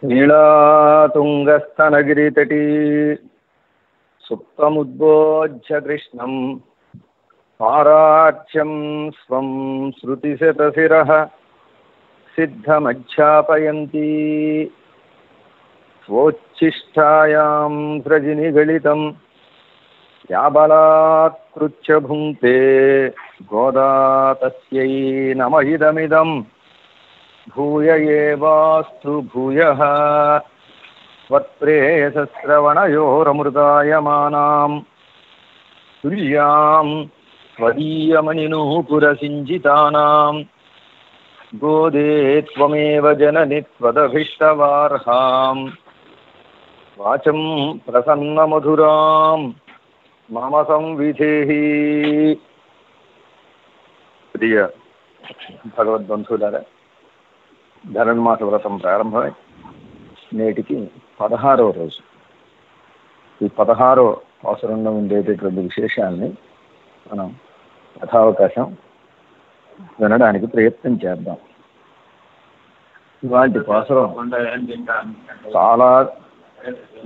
నీళాతుంగస్తనగిరితటీ సుప్తముద్బోధ్య కృష్ణం పారార్చ్యం స్వం శృతిశతశిరః సిద్ధమధ్యాపయంతి స్వోచ్ఛిష్టాయాం సృజినిగళితం యాబలాత్కృత్య భుంక్తే గోదా తస్యై నమః భూయ ఏవాస్తు భూయః త్వత్ప్రేయసశ్రవణయోరమృతాయమానాం తుల్యాం స్వదీయమణినూపురసింజితానాం గోదే త్వమేవ జనని త్వదభిష్టవార్హాం వాచం ప్రసన్నమధురాం మమ సంవిధేహి. ప్రియ భగవద్బంధువులారా, ధనుర్మాస వ్రతం ప్రారంభమై నేటికి 16వ రోజు. ఈ 16వ అవసరంలో ఉండేటటువంటి విశేషాలని మనం యథావకాశం వినడానికి ప్రయత్నం చేద్దాం. ఇవాటి పాసురం చాలా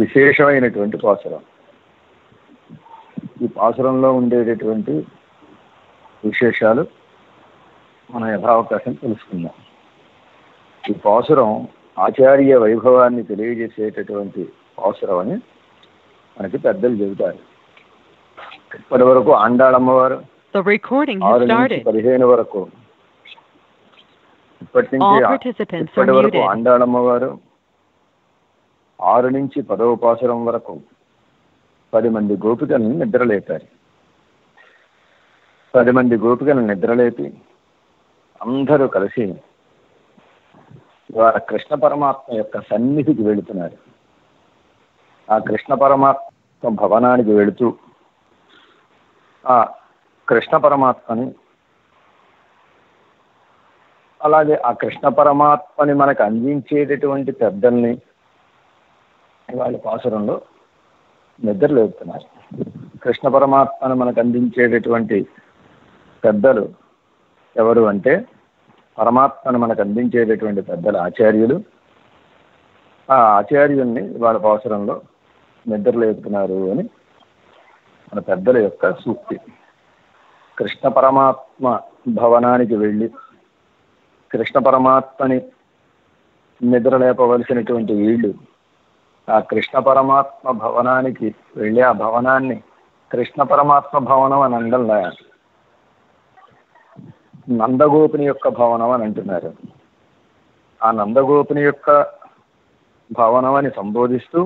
విశేషమైనటువంటి పాసురం. ఈ పాసురంలో ఉండేటటువంటి విశేషాలు మనం యథావకాశం తెలుసుకుందాం. ఈ పాసురం ఆచార్య వైభవాన్ని తెలియజేసేటటువంటి పాసురం అని మనకి పెద్దలు చెబుతారు. ఇప్పటి వరకు ఆండాళమ్మవారు 6-15 వరకు, ఇప్పటి వరకు ఆండాళమ్మవారు 6 నుంచి 10వ పాసురం వరకు 10 మంది గోపికలను నిద్రలేపారు. 10 మంది గోపికలను నిద్రలేపి అందరూ కలిసి వారు కృష్ణ పరమాత్మ యొక్క సన్నిధికి వెళుతున్నారు. ఆ కృష్ణ పరమాత్మ భవనానికి వెళుతూ ఆ కృష్ణ పరమాత్మని, అలాగే ఆ కృష్ణ పరమాత్మని మనకు అందించేటటువంటి పెద్దల్ని వాళ్ళ పాసురంలో నిద్రలేపుతున్నారు. కృష్ణ పరమాత్మను మనకు అందించేటటువంటి పెద్దలు ఎవరు అంటే, పరమాత్మను మనకు అందించేటటువంటి పెద్దల ఆచార్యులు. ఆ ఆచార్యుల్ని వాళ్ళ పాసురంలో నిద్రలేపుతున్నారు అని మన పెద్దల యొక్క సూక్తి. కృష్ణ పరమాత్మ భవనానికి వెళ్ళి కృష్ణ పరమాత్మని నిద్రలేపవలసినటువంటి వీళ్ళు ఆ కృష్ణ పరమాత్మ భవనానికి వెళ్ళి ఆ భవనాన్ని కృష్ణ పరమాత్మ భవనం అని అండంలా నందగోపుని యొక్క భవనం అని అంటున్నారు. ఆ నందగోపుని యొక్క భవనం అని సంబోధిస్తూ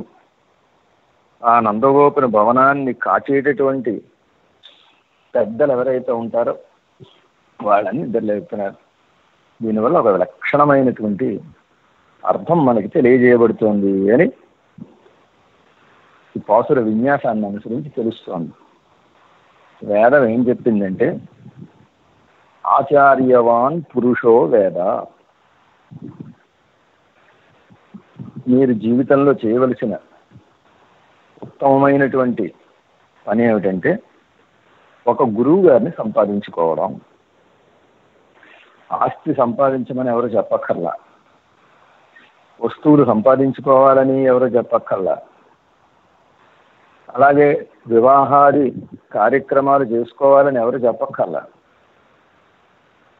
ఆ నందగోపుని భవనాన్ని కాచేటటువంటి పెద్దలు ఎవరైతే ఉంటారో వాళ్ళని నిద్రలేపుతున్నారు. దీనివల్ల ఒక లక్షణమైనటువంటి అర్థం మనకి తెలియజేయబడుతోంది అని ఈ పాసుర విన్యాసాన్ని అనుసరించి తెలుస్తోంది. వేదం ఏం చెప్పిందంటే, ఆచార్యవాన్ పురుషో వేద. మీరు జీవితంలో చేయవలసిన ఉత్తమమైనటువంటి పని ఏమిటంటే ఒక గురువు గారిని సంపాదించుకోవడం. ఆస్తి సంపాదించమని ఎవరు చెప్పక్కర్లా, వస్తువులు సంపాదించుకోవాలని ఎవరు చెప్పక్కర్లా, అలాగే వివాహాది కార్యక్రమాలు చేసుకోవాలని ఎవరు చెప్పక్కర్లా.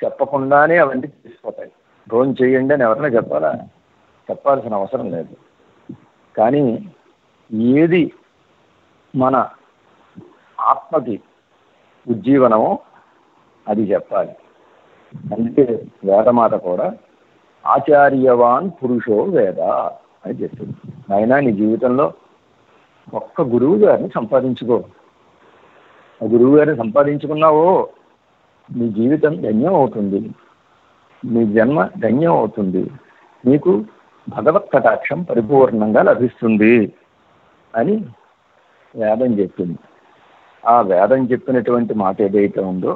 చెప్పకుండానే అవన్నీ తీసిపోతాయి. భోజనం చేయండి అని ఎవరైనా చెప్పాలా? చెప్పాల్సిన అవసరం లేదు. కానీ ఏది మన ఆత్మకి ఉజ్జీవనమో అది చెప్పాలి. అందుకే వేదమాత కూడా ఆచార్యవాన్ పురుషో వేద అని చెప్తుంది. అయినా నీ జీవితంలో ఒక్క గురువు గారిని సంపాదించుకో. ఆ గురువు గారిని సంపాదించుకున్నావో నీ జీవితం ధన్యం అవుతుంది, నీ జన్మ ధన్యం అవుతుంది, నీకు భగవత్ కటాక్షం పరిపూర్ణంగా లభిస్తుంది అని వేదం చెప్పింది. ఆ వేదం చెప్పినటువంటి మాట ఏదైతే ఉందో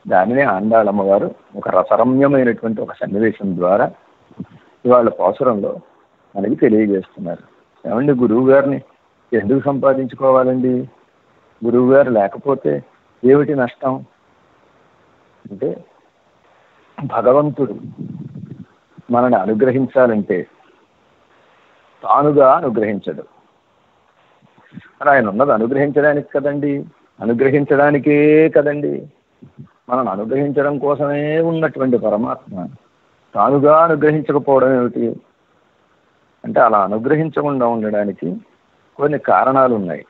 దానినే ఆండాళమ్మ గారు ఒక రసరమ్యమైనటువంటి ఒక సన్నివేశం ద్వారా ఇవాళ పాసురంలో మనకి తెలియజేస్తున్నారు. ఏమండి, గురువు గారిని ఎందుకు సంపాదించుకోవాలండి? గురువు గారు లేకపోతే ఏమిటి నష్టం అంటే, భగవంతుడు మనని అనుగ్రహించాలంటే తానుగా అనుగ్రహించడు. మరి ఆయన ఉన్నది అనుగ్రహించడానికి కదండి, అనుగ్రహించడానికే కదండి. మనం అనుగ్రహించడం కోసమే ఉన్నటువంటి పరమాత్మ తానుగా అనుగ్రహించకపోవడం ఏమిటి అంటే, అలా అనుగ్రహించకుండా ఉండడానికి కొన్ని కారణాలు ఉన్నాయి.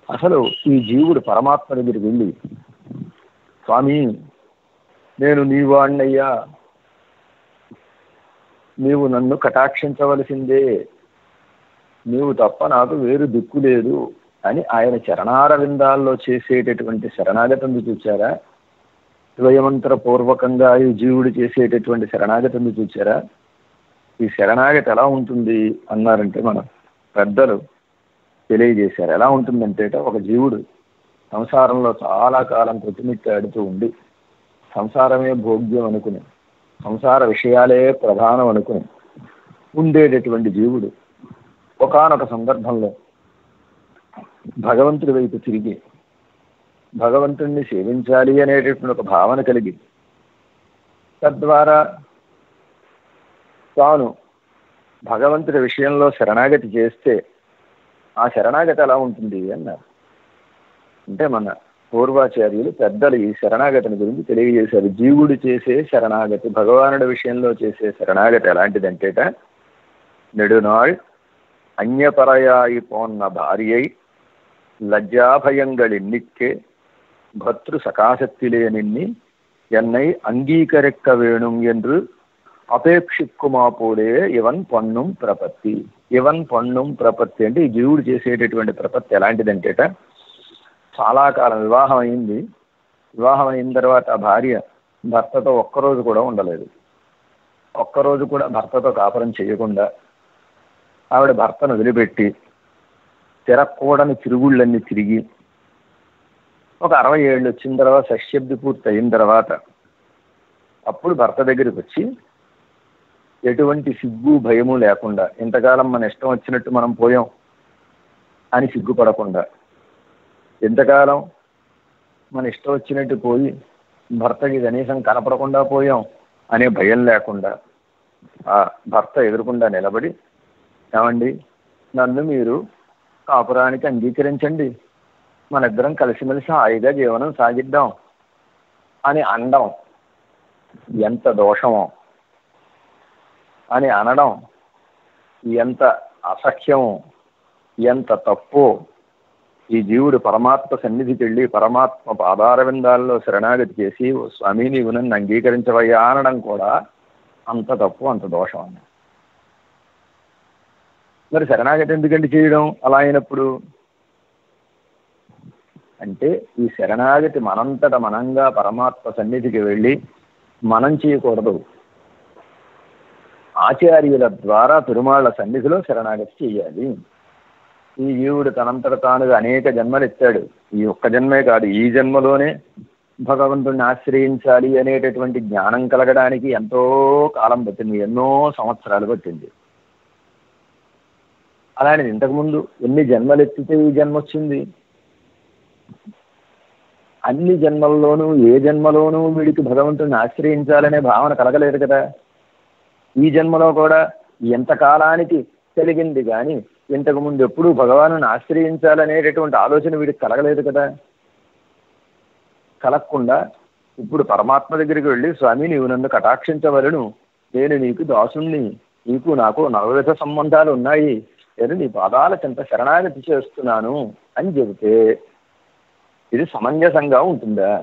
అసలు ఈ జీవుడు పరమాత్మ దగ్గరికి వెళ్ళి, స్వామి నేను నీ వాణ్ణయ్యా, నీవు నన్ను కటాక్షించవలసిందే, నీవు తప్ప నాకు వేరు దిక్కు లేదు అని ఆయన చరణారవిందాల్లో చేసేటటువంటి శరణాగతిని చూచారా? ద్వయమంత్ర పూర్వకంగా ఈ జీవుడు చేసేటటువంటి శరణాగతిని చూచారా? ఈ శరణాగతి ఎలా ఉంటుంది అన్నారంటే, మన పెద్దలు తెలియజేశారు. ఎలా ఉంటుందంటే, ఒక జీవుడు సంసారంలో చాలా కాలం కొట్టుమిట్టాడుతూ ఉండి, సంసారమే భోగ్యం అనుకుని, సంసార విషయాలే ప్రధానం అనుకుని ఉండేటటువంటి జీవుడు ఒకానొక సందర్భంలో భగవంతుడి వైపు తిరిగి భగవంతుణ్ణి సేవించాలి అనేటటువంటి ఒక భావన కలిగి, తద్వారా తాను భగవంతుడి విషయంలో శరణాగతి చేస్తే ఆ శరణాగతి ఎలా ఉంటుంది అన్నారు. అంటే మన పూర్వాచార్యులు పెద్దలు ఈ శరణాగతిని గురించి తెలియజేశారు. జీవుడు చేసే శరణాగతి, భగవానుడి విషయంలో చేసే శరణాగతి ఎలాంటిదంటేట, నెడునాళ్ అన్యపరయాయి పోన్న భార్యై లజ్జాభయంగళిన్నిక్కే భర్తృ సకాశక్తిలే నిన్ని ఎన్నై అంగీకరెక్క వేణుం என்று అపేక్షిక్కుమా పోడే ఇవన్ పన్నుం ప్రపత్తి. ఇవన్ పన్నుం ప్రపత్తి అంటే ఈ జీవుడు చేసేటటువంటి ప్రపత్తి ఎలాంటిదంటేట, చాలా కాలం వివాహం అయింది. వివాహం అయిన తర్వాత ఆ భార్య భర్తతో ఒక్కరోజు కూడా ఉండలేదు. ఒక్కరోజు కూడా భర్తతో కాపురం చేయకుండా ఆవిడ భర్తను వదిలిపెట్టి తిరగకూడని తిరుగుళ్ళన్నీ తిరిగి ఒక 60 ఏళ్ళు వచ్చిన తర్వాత, షష్యబ్ది పూర్తి అయిన తర్వాత అప్పుడు భర్త దగ్గరికి వచ్చి ఎటువంటి సిగ్గు భయము లేకుండా, ఇంతకాలం మన ఇష్టం వచ్చినట్టు మనం పోయాం అని సిగ్గుపడకుండా, ఇంతకాలం మన ఇష్టం వచ్చినట్టు పోయి భర్తకి కనీసం కనపడకుండా పోయాం అనే భయం లేకుండా ఆ భర్త ఎదురుకుండా నిలబడి, ఏమండి నన్ను మీరు కాపురానికి అంగీకరించండి, మన ఇద్దరం కలిసిమెలిసి హాయిగా జీవనం సాగిద్దాం అని అనడం ఎంత దోషమో, అని అనడం ఎంత అసఖ్యమో, ఎంత తప్పో. ఈ జీవుడు పరమాత్మ సన్నిధికి వెళ్ళి పరమాత్మ పాదారవిందాల్లో శరణాగతి చేసి, ఓ స్వామి నీవు నన్ను అంగీకరించవయ్యా అనడం కూడా అంత తప్పు, అంత దోషం అన్న. మరి శరణాగతి ఎందుకంటే చేయడం అలా అయినప్పుడు అంటే, ఈ శరణాగతి మనంతట మనంగా పరమాత్మ సన్నిధికి వెళ్ళి మనం చేయకూడదు. ఆచార్యుల ద్వారా తిరుమాళ్ల సన్నిధిలో శరణాగతి చేయాలి. ఈ జీవుడు తనంతట తానుగా అనేక జన్మలు ఎత్తాడు. ఈ ఒక్క జన్మే కాదు, ఈ జన్మలోనే భగవంతుడిని ఆశ్రయించాలి అనేటటువంటి జ్ఞానం కలగడానికి ఎంతో కాలం పట్టింది, ఎన్నో సంవత్సరాలు పట్టింది. అలాంటిది ఇంతకుముందు ఎన్ని జన్మలు ఎత్తితే ఈ జన్మ వచ్చింది? అన్ని జన్మల్లోనూ ఏ జన్మలోనూ వీడికి భగవంతుడిని ఆశ్రయించాలనే భావన కలగలేదు కదా. ఈ జన్మలో కూడా ఎంతకాలానికి కలిగింది కానీ ఇంతకుముందు ఎప్పుడూ భగవాను ఆశ్రయించాలనేటటువంటి ఆలోచన వీడికి కలగలేదు కదా. కలగకుండా ఇప్పుడు పరమాత్మ దగ్గరికి వెళ్ళి, స్వామి నీవు నన్ను కటాక్షించవలను, నేను నీకు దాసుణ్ణి, నీకు నాకు నవవిధ సంబంధాలు ఉన్నాయి, నేను నీ పాదాల చెంత శరణాగతి చేస్తున్నాను అని చెబితే ఇది సమంజసంగా ఉంటుందా?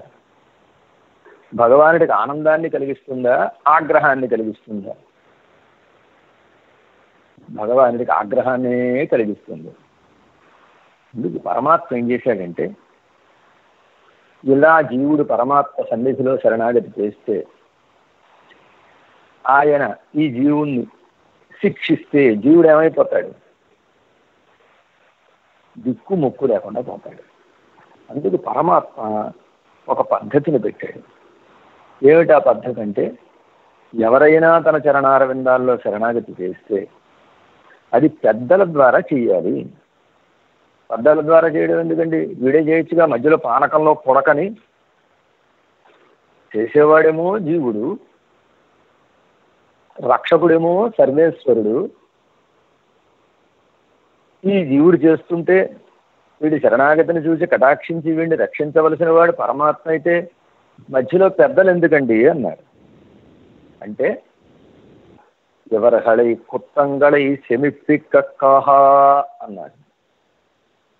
భగవానుడికి ఆనందాన్ని కలిగిస్తుందా, ఆగ్రహాన్ని కలిగిస్తుందా? భగవానుడికి ఆగ్రహాన్నే కలిగిస్తుంది. అందుకు పరమాత్మ ఏం చేశాడంటే, ఇలా జీవుడు పరమాత్మ సన్నిధిలో శరణాగతి చేస్తే ఆయన ఈ జీవుణ్ణి శిక్షిస్తే జీవుడు ఏమైపోతాడు? దిక్కు మొక్కు లేకుండా పోతాడు. అందుకు పరమాత్మ ఒక పద్ధతిని పెట్టాడు. ఏమిటా పద్ధతి అంటే, ఎవరైనా తన చరణారవిందాల్లో శరణాగతి చేస్తే అది పెద్దల ద్వారా చెయ్యాలి. పెద్దల ద్వారా చేయడం ఎందుకండి? వీడే చేయొచ్చుగా, మధ్యలో పానకంలో పొడకని. చేసేవాడేమో జీవుడు, రక్షకుడేమో సర్వేశ్వరుడు. ఈ జీవుడు చేస్తుంటే వీడి శరణాగతిని చూసి కటాక్షించి వీడిని రక్షించవలసిన వాడు పరమాత్మ అయితే మధ్యలో పెద్దలు ఎందుకండి అన్నారు. అంటే ఎవరహళై కుత్తంగళై సెమిప్పిక్కహ అన్నారు.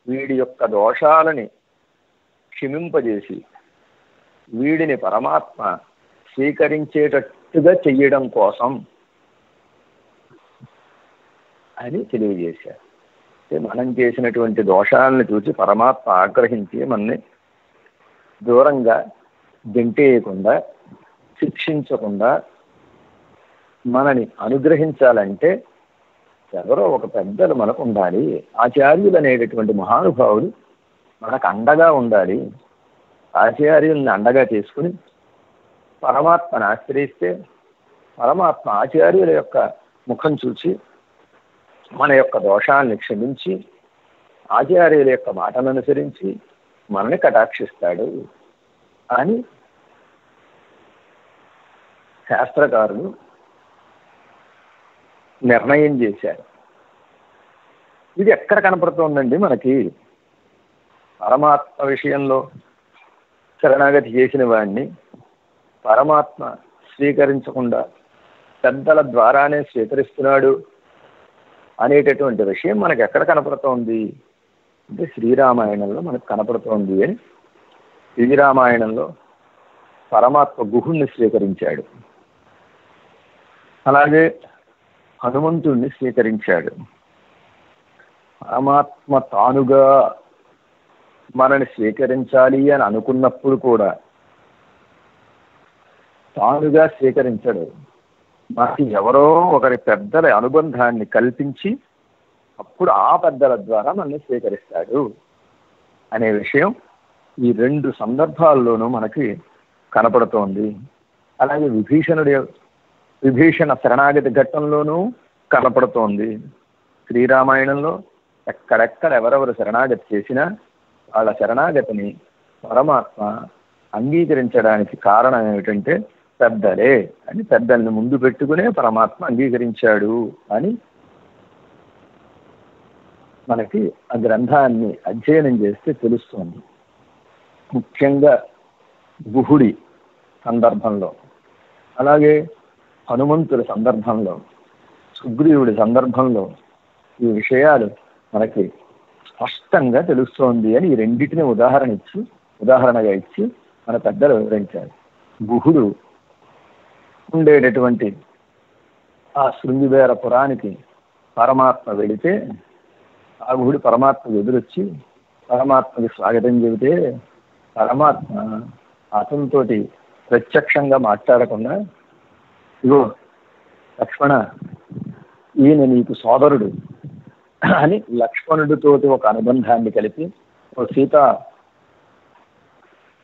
వీడి యొక్క దోషాలని క్షమింపజేసి వీడిని పరమాత్మ స్వీకరించేటట్టుగా చెయ్యడం కోసం అని తెలియజేశారు. మనం చేసినటువంటి దోషాలను చూసి పరమాత్మ ఆగ్రహించి మనని దూరంగా గెంటేయకుండా శిక్షించకుండా మనని అనుగ్రహించాలంటే ఎవరో ఒక పెద్దలు మనకు ఉండాలి. ఆచార్యులు అనేటటువంటి మహానుభావులు మనకు అండగా ఉండాలి. ఆచార్యుల్ని అండగా చేసుకుని పరమాత్మను ఆశ్రయిస్తే పరమాత్మ ఆచార్యుల యొక్క ముఖం చూసి మన యొక్క దోషాలను క్షమించి ఆచార్యుల యొక్క మాటను అనుసరించి మనని కటాక్షిస్తాడు అని శాస్త్రకారులు నిర్ణయం చేశారు. ఇది ఎక్కడ కనపడుతోందండి మనకి? పరమాత్మ విషయంలో శరణాగతి చేసిన వాడిని పరమాత్మ స్వీకరించకుండా పెద్దల ద్వారానే స్వీకరిస్తున్నాడు అనేటటువంటి విషయం మనకు ఎక్కడ కనపడుతోంది అంటే శ్రీరామాయణంలో మనకు కనపడుతోంది. అని శ్రీరామాయణంలో పరమాత్మ గుహుణ్ణి స్వీకరించాడు, అలాగే హనుమంతుణ్ణి స్వీకరించాడు. పరమాత్మ తానుగా మనని స్వీకరించాలి అని అనుకున్నప్పుడు కూడా తానుగా స్వీకరించడు. మనకి ఎవరో ఒకరి పెద్దల అనుబంధాన్ని కల్పించి అప్పుడు ఆ పెద్దల ద్వారా మనల్ని స్వీకరిస్తాడు అనే విషయం ఈ రెండు సందర్భాల్లోనూ మనకి కనపడుతోంది. అలాగే విభీషణ శరణాగతి ఘట్టంలోనూ కనపడుతోంది. శ్రీరామాయణంలో ఎక్కడెక్కడ ఎవరెవరు శరణాగతి చేసినా వాళ్ళ శరణాగతిని పరమాత్మ అంగీకరించడానికి కారణం ఏమిటంటే పెద్దలే అని, పెద్దల్ని ముందు పెట్టుకునే పరమాత్మ అంగీకరించాడు అని మనకి ఆ గ్రంథాన్ని అధ్యయనం చేస్తే తెలుస్తుంది. ముఖ్యంగా గుహుడి సందర్భంలో, అలాగే హనుమంతుడి సందర్భంలో, సుగ్రీవుడి సందర్భంలో ఈ విషయాలు మనకి స్పష్టంగా తెలుస్తోంది అని ఈ రెండింటిని ఉదాహరణగా ఇచ్చి మన పెద్దలు వివరించారు. గుహుడు ఉండేటటువంటి ఆ శృంగిబేర పురానికి పరమాత్మ వెళితే ఆ గుహుడు పరమాత్మకు ఎదురొచ్చి పరమాత్మకి స్వాగతం చెబితే పరమాత్మ అతనితో ప్రత్యక్షంగా మాట్లాడకుండా, ఇగో లక్ష్మణ, ఈయన నీకు సోదరుడు అని లక్ష్మణుడితోటి ఒక అనుబంధాన్ని కలిపి, ఓ సీత,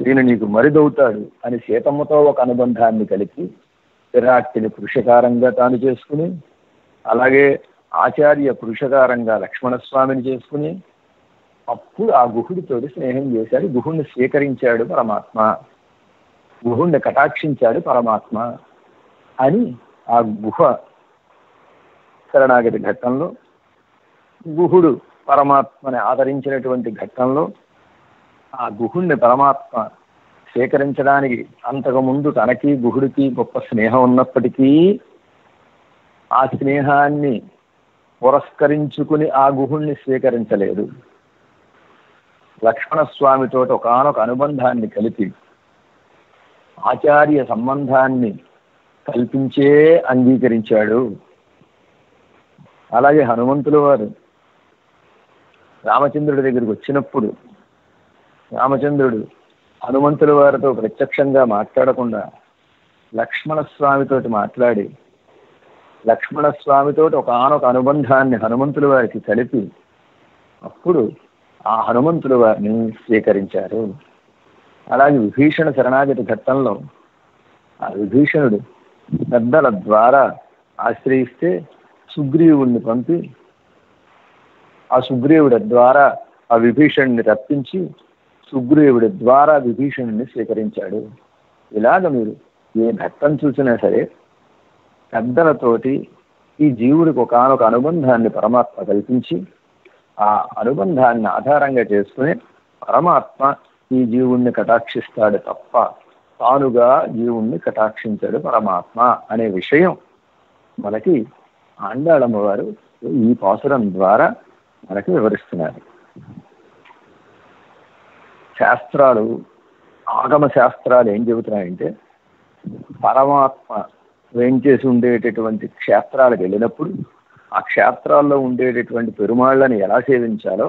ఈయన నీకు మరిదవుతాడు అని సీతమ్మతో ఒక అనుబంధాన్ని కలిపి విరాట్టిని పురుషకారంగా తాను చేసుకుని, అలాగే ఆచార్య పురుషకారంగా లక్ష్మణస్వామిని చేసుకుని అప్పుడు ఆ గుహుడితోటి స్నేహం చేశాడు. గుహుడిని స్వీకరించాడు పరమాత్మ, గుహుడిని కటాక్షించాడు పరమాత్మ అని ఆ గుహ శరణాగతి ఘట్టంలో, గుహుడు పరమాత్మని ఆదరించినటువంటి ఘట్టంలో ఆ గుహుడిని పరమాత్మ స్వీకరించడానికి అంతకుముందు తనకి గుహుడికి గొప్ప స్నేహం ఉన్నప్పటికీ ఆ స్నేహాన్ని పురస్కరించుకుని ఆ గుహుడిని స్వీకరించలేదు. లక్ష్మణస్వామితో ఒకానొక అనుబంధాన్ని కలిపి ఆచార్య సంబంధాన్ని కల్పించే అంగీకరించాడు. అలాగే హనుమంతుల వారు రామచంద్రుడి దగ్గరికి వచ్చినప్పుడు రామచంద్రుడు హనుమంతుల వారితో ప్రత్యక్షంగా మాట్లాడకుండా లక్ష్మణస్వామితో మాట్లాడి లక్ష్మణస్వామితో ఒకానొక అనుబంధాన్ని హనుమంతుల వారికి కలిపి అప్పుడు ఆ హనుమంతుల వారిని స్వీకరించారు. అలాగే విభీషణ శరణాగతి ఘట్టంలో ఆ విభీషణుడు పెద్దల ద్వారా ఆశ్రయిస్తే సుగ్రీవుడిని పంపి ఆ సుగ్రీవుడి ద్వారా ఆ విభీషణుని రప్పించి సుగ్రీవుడి ద్వారా విభీషణుని స్వీకరించాడు. ఇలాగ మీరు ఏ ఘట్టం చూసినా సరే పెద్దలతోటి ఈ జీవుడికి ఒకానొక అనుబంధాన్ని పరమాత్మ కల్పించి ఆ అనుబంధాన్ని ఆధారంగా చేసుకుని పరమాత్మ ఈ జీవుణ్ణి కటాక్షిస్తాడు తప్ప తానుగా జీవుణ్ణి కటాక్షించాడు పరమాత్మ అనే విషయం మనకి ఆండాళమ్మ వారు ఈ పాసురం ద్వారా మనకి వివరిస్తున్నారు. శాస్త్రాలు, ఆగమ శాస్త్రాలు ఏం చెబుతున్నాయంటే పరమాత్మ వేంచేసి ఉండేటటువంటి క్షేత్రాలకు వెళ్ళినప్పుడు ఆ క్షేత్రాల్లో ఉండేటటువంటి పెరుమాళ్ళని ఎలా సేవించాలో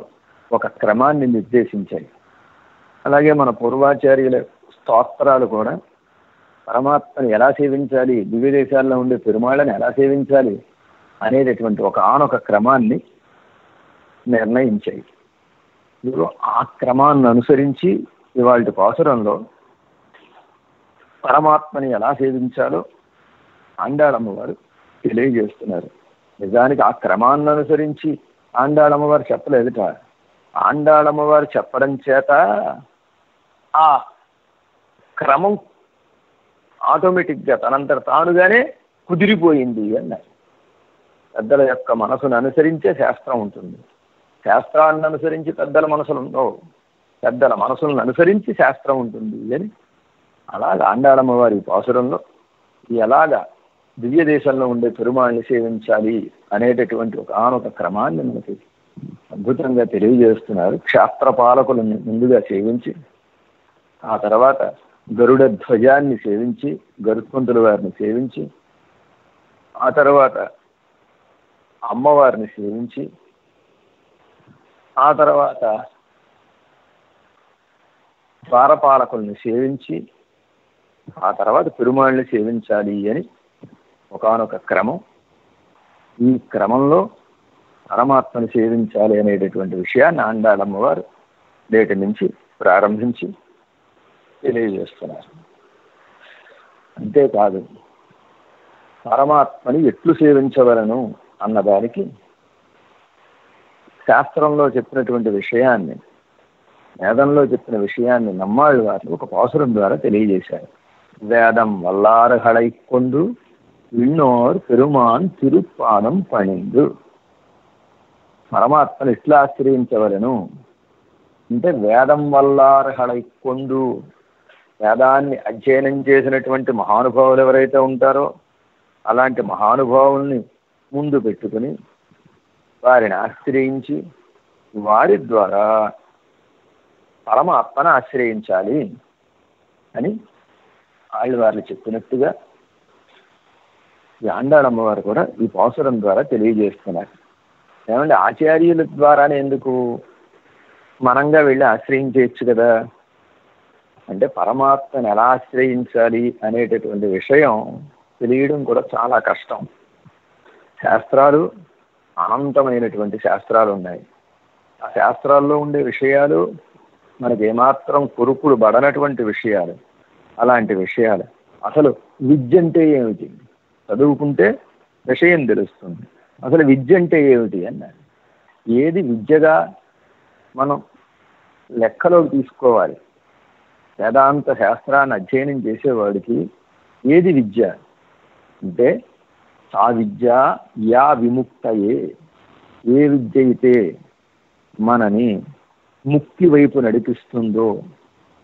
ఒక క్రమాన్ని నిర్దేశించాయి. అలాగే మన పూర్వాచార్యుల స్తోత్రాలు కూడా పరమాత్మని ఎలా సేవించాలి, దివ్య దేశాల్లో ఉండే పెరుమాళ్ళని ఎలా సేవించాలి అనేటటువంటి ఆనొక క్రమాన్ని నిర్ణయించాయి. ఆ క్రమాన్ని అనుసరించి ఇవాళ పాసురంలో పరమాత్మని ఎలా సేవించాలో ఆండాళమ్మ వారు తెలియజేస్తున్నారు. నిజానికి ఆ క్రమాన్ని అనుసరించి ఆండాళమ్మ వారు చెప్పలేదుట. ఆండాళమ్మ వారు చెప్పడం చేత ఆ క్రమం ఆటోమేటిక్గా తనంతట తానుగానే కుదిరిపోయింది అన్నారు. పెద్దల యొక్క మనసును అనుసరించే శాస్త్రం ఉంటుంది. శాస్త్రాన్ని అనుసరించి పెద్దల మనసులు ఉండవు, పెద్దల మనసులను అనుసరించి శాస్త్రం ఉంటుంది అని అలాగ ఆండాళమ్మ వారి పాసురంలో ఎలాగా దివ్య దేశంలో ఉండే పెరుమాళ్ళని సేవించాలి అనేటటువంటి ఆనొక క్రమాన్ని మనకి అద్భుతంగా తెలియజేస్తున్నారు. క్షేత్రపాలకులను ముందుగా సేవించి ఆ తర్వాత గరుడ ధ్వజాన్ని సేవించి గరుత్మంతుల వారిని సేవించి ఆ తర్వాత అమ్మవారిని సేవించి ఆ తర్వాత ద్వారపాలకుల్ని సేవించి ఆ తర్వాత పెరుమాళ్ళని సేవించాలి అని ఒకానొక క్రమం. ఈ క్రమంలో పరమాత్మని సేవించాలి అనేటటువంటి విషయాన్ని ఆండాళమ్మ వారు నేటి నుంచి ప్రారంభించి తెలియజేస్తున్నారు. అంతేకాదు పరమాత్మని ఎట్లు సేవించవలను అన్నదానికి శాస్త్రంలో చెప్పినటువంటి విషయాన్ని, వేదంలో చెప్పిన విషయాన్ని నమ్మాళ్ళ వారు ఒక పాసురం ద్వారా తెలియజేశారు. వేదం వల్లారహళై కొండు విన్నోర్ పెరుమాన్ తిరుపాదం పణిందు. పరమాత్మను ఎట్లా ఆశ్రయించవలను అంటే వేదం వల్లారహళై కొండు, వేదాన్ని అధ్యయనం చేసినటువంటి మహానుభావులు ఎవరైతే ఉంటారో అలాంటి మహానుభావుల్ని ముందు పెట్టుకుని వారిని ఆశ్రయించి వారి ద్వారా పరమాత్మను ఆశ్రయించాలి అని వాళ్ళు చెప్పినట్టుగా ఈ ఆండాళమ్మ వారు కూడా ఈ పాసురం ద్వారా తెలియజేస్తున్నారు. ఏమంటే ఆచార్యుల ద్వారానే ఎందుకు, మనంగా వెళ్ళి ఆశ్రయించవచ్చు కదా. అంటే పరమాత్మను ఎలా ఆశ్రయించాలి అనేటటువంటి విషయం తెలియడం కూడా చాలా కష్టం. శాస్త్రాలు అనంతమైనటువంటి శాస్త్రాలు ఉన్నాయి. ఆ శాస్త్రాల్లో ఉండే విషయాలు మనకి ఏమాత్రం కురుపుడు పడనటువంటి విషయాలు. అలాంటి విషయాలు అసలు విద్య అంటే ఏమిటి, చదువుకుంటే విషయం తెలుస్తుంది. అసలు విద్య అంటే ఏమిటి అన్నారు. ఏది విద్యగా మనం లెక్కలోకి తీసుకోవాలి. వేదాంత శాస్త్రాన్ని అధ్యయనం చేసేవాడికి ఏది విద్య అంటే ఆ విద్య యా విముక్తయే, ఏ విద్య అయితే మనని ముక్తి వైపు నడిపిస్తుందో,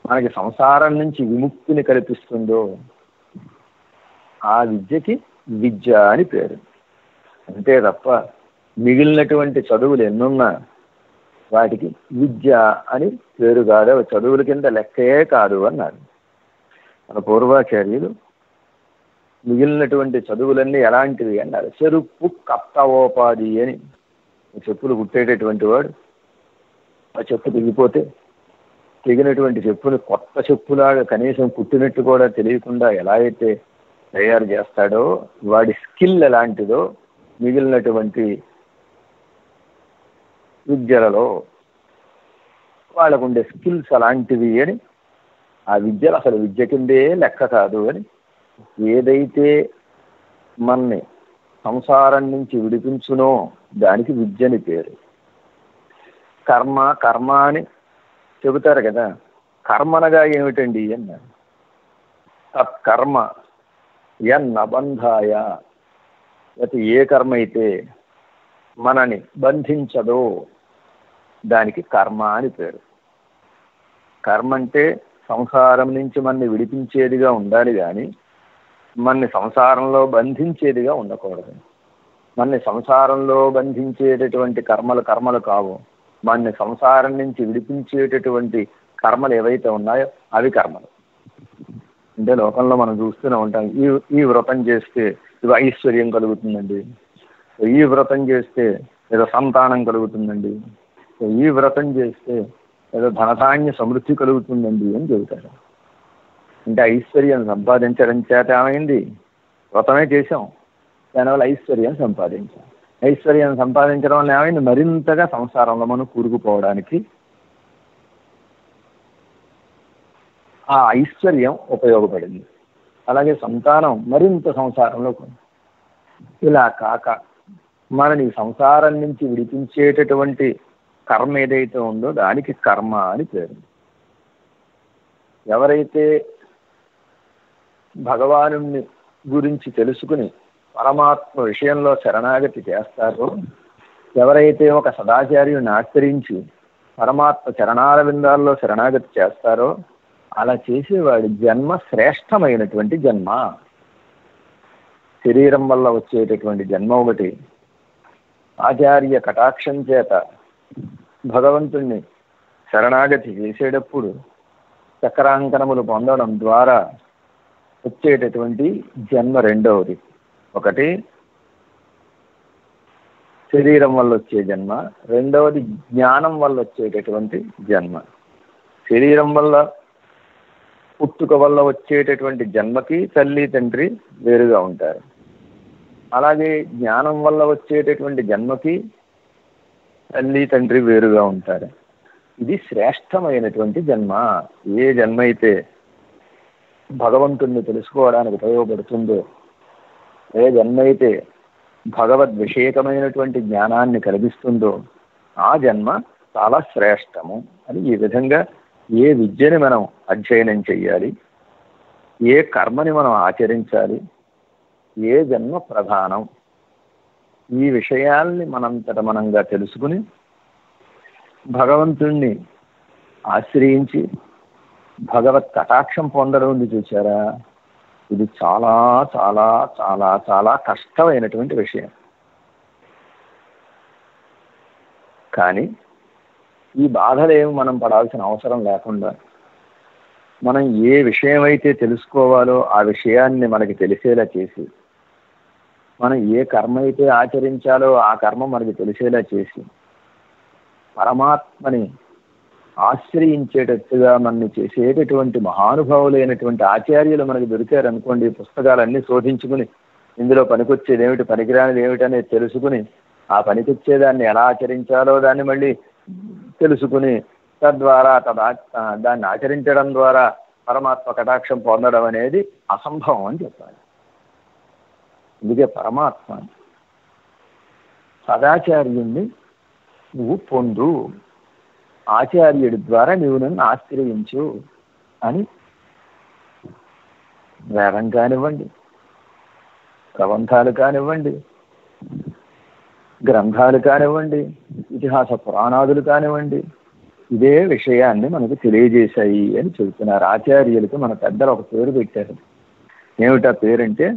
మనకి సంసారం నుంచి విముక్తిని కల్పిస్తుందో ఆ విద్యకి విద్య అని పేరు. అంతే తప్ప మిగిలినటువంటి చదువులు ఎన్నున్నా వాటికి విద్య అని పేరు కాదు, అవి చదువుల కింద లెక్కే కాదు అన్నారు మన పూర్వాచార్యులు. మిగిలినటువంటి చదువులన్నీ ఎలాంటివి అన్నారు. చెరుపు కప్తవోపాధి అని, చెప్పులు కుట్టేటటువంటి వాడు ఆ చెప్పు తెగిపోతే తెగినటువంటి చెప్పుని కొత్త చెప్పులాగా కనీసం కుట్టినట్టు కూడా తెలియకుండా ఎలా అయితే తయారు చేస్తాడో, వాడి స్కిల్ ఎలాంటిదో మిగిలినటువంటి విద్యలలో వాళ్ళకు ఉండే స్కిల్స్ అలాంటివి అని, ఆ విద్యలు అసలు విద్య కిందే లెక్క కాదు అని, ఏదైతే మనని సంసారం నుంచి విడిపించునో దానికి విద్యని పేరు. కర్మ కర్మ అని చెబుతారు కదా, కర్మనగా ఏమిటండి అన్నారు. తత్కర్మ యన్నబంధాయ, అయితే ఏ కర్మ అయితే మనని బంధించదో దానికి కర్మ అని పేరు. కర్మ అంటే సంసారం నుంచి మనని విడిపించేదిగా ఉండాలి కానీ మనని సంసారంలో బంధించేదిగా ఉండకూడదు. మనని సంసారంలో బంధించేటటువంటి కర్మలు కావు. మనని సంసారం నుంచి విడిపించేటటువంటి కర్మలు ఏవైతే ఉన్నాయో అవి కర్మలు. అంటే లోకంలో మనం చూస్తూనే ఉంటాం, ఈ వ్రతం చేస్తే ఇది ఐశ్వర్యం కలుగుతుందండి, ఈ వ్రతం చేస్తే ఏదో సంతానం కలుగుతుందండి, ఈ వ్రతం చేస్తే ఏదో ధనధాన్య సమృద్ధి కలుగుతుందండి అని చెబుతారు. అంటే ఐశ్వర్యం సంపాదించడం చేత ఏమైంది? వ్రతమే చేసాం, దానివల్ల ఐశ్వర్యం సంపాదించాం. ఐశ్వర్యం సంపాదించడం వల్ల ఏమైంది? మరింతగా సంసారంలో మనం కూరుకుపోవడానికి ఆ ఐశ్వర్యం ఉపయోగపడింది. అలాగే సంతానం మరింత సంసారంలో. ఇలా కాక మనని సంసారం నుంచి విడిపించేటటువంటి కర్మ ఏదైతే ఉందో దానికి కర్మ అని పేరు. ఎవరైతే భగవాను గురించి తెలుసుకుని పరమాత్మ విషయంలో శరణాగతి చేస్తారో, ఎవరైతే ఒక సదాచార్యుని ఆచరించి పరమాత్మ చరణాల విందాల్లో శరణాగతి చేస్తారో అలా చేసేవాడి జన్మ శ్రేష్టమైనటువంటి జన్మ. శరీరం వల్ల వచ్చేటటువంటి జన్మ ఒకటి, ఆచార్య కటాక్షం చేత భగవంతుణ్ణి శరణాగతి చేసేటప్పుడు చక్రాంకనములు పొందడం ద్వారా వచ్చేటటువంటి జన్మ రెండవది. ఒకటి శరీరం వల్ల వచ్చే జన్మ, రెండవది జ్ఞానం వల్ల వచ్చేటటువంటి జన్మ. శరీరం వల్ల పుట్టుక వల్ల వచ్చేటటువంటి జన్మకి తల్లి తండ్రి వేరుగా ఉంటారు. అలాగే జ్ఞానం వల్ల వచ్చేటటువంటి జన్మకి తల్లి తండ్రి వేరుగా ఉంటారు. ఇది శ్రేష్టమైనటువంటి జన్మ. ఏ జన్మ అయితే భగవంతుణ్ణి తెలుసుకోవడానికి ఉపయోగపడుతుందో, ఏ జన్మ అయితే భగవద్ విషేకమైనటువంటి జ్ఞానాన్ని కలిగిస్తుందో ఆ జన్మ చాలా శ్రేష్టము అని. ఈ విధంగా ఏ విద్యని మనం అధ్యయనం చెయ్యాలి, ఏ కర్మని మనం ఆచరించాలి, ఏ జన్మ ప్రధానం, ఈ విషయాల్ని మనంతట మనంగా తెలుసుకుని భగవంతుణ్ణి ఆశ్రయించి భగవత్ కటాక్షం పొందడం ఉంది చూసారా, ఇది చాలా చాలా చాలా చాలా కష్టమైనటువంటి విషయం. కానీ ఈ బాధలేమి మనం పడాల్సిన అవసరం లేకుండా మనం ఏ విషయం అయితే తెలుసుకోవాలో ఆ విషయాన్ని మనకి తెలిసేలా చేసి, మనం ఏ కర్మ అయితే ఆచరించాలో ఆ కర్మ మనకి తెలిసేలా చేసి, పరమాత్మని ఆశ్రయించేటట్టుగా మనని చేసేటటువంటి మహానుభావులైనటువంటి ఆచార్యులు మనకి దొరికారనుకోండి, పుస్తకాలన్నీ శోధించుకుని ఇందులో పనికొచ్చేది ఏమిటి, పనికిరానిది ఏమిటనేది తెలుసుకుని ఆ పనికొచ్చేదాన్ని ఎలా ఆచరించాలో దాన్ని మళ్ళీ తెలుసుకుని తద్వారా దాన్ని ఆచరించడం ద్వారా పరమాత్మ కటాక్షం పొందడం అనేది అసంభవం అని చెప్పాలి. అందుకే పరమాత్మ సదాచార్యుణ్ణి నువ్వు పొందు, ఆచార్యుడి ద్వారా నువ్వు నన్ను ఆశ్రయించు అని వేదం కానివ్వండి, ప్రబంధాలు కానివ్వండి, గ్రంథాలు కానివ్వండి, ఇతిహాస పురాణాదులు కానివ్వండి, ఇదే విషయాన్ని మనకు తెలియజేశాయి అని చెబుతున్నారు. ఆచార్యులకు మన పెద్దలు ఒక పేరు పెట్టారు. ఏమిటా పేరంటే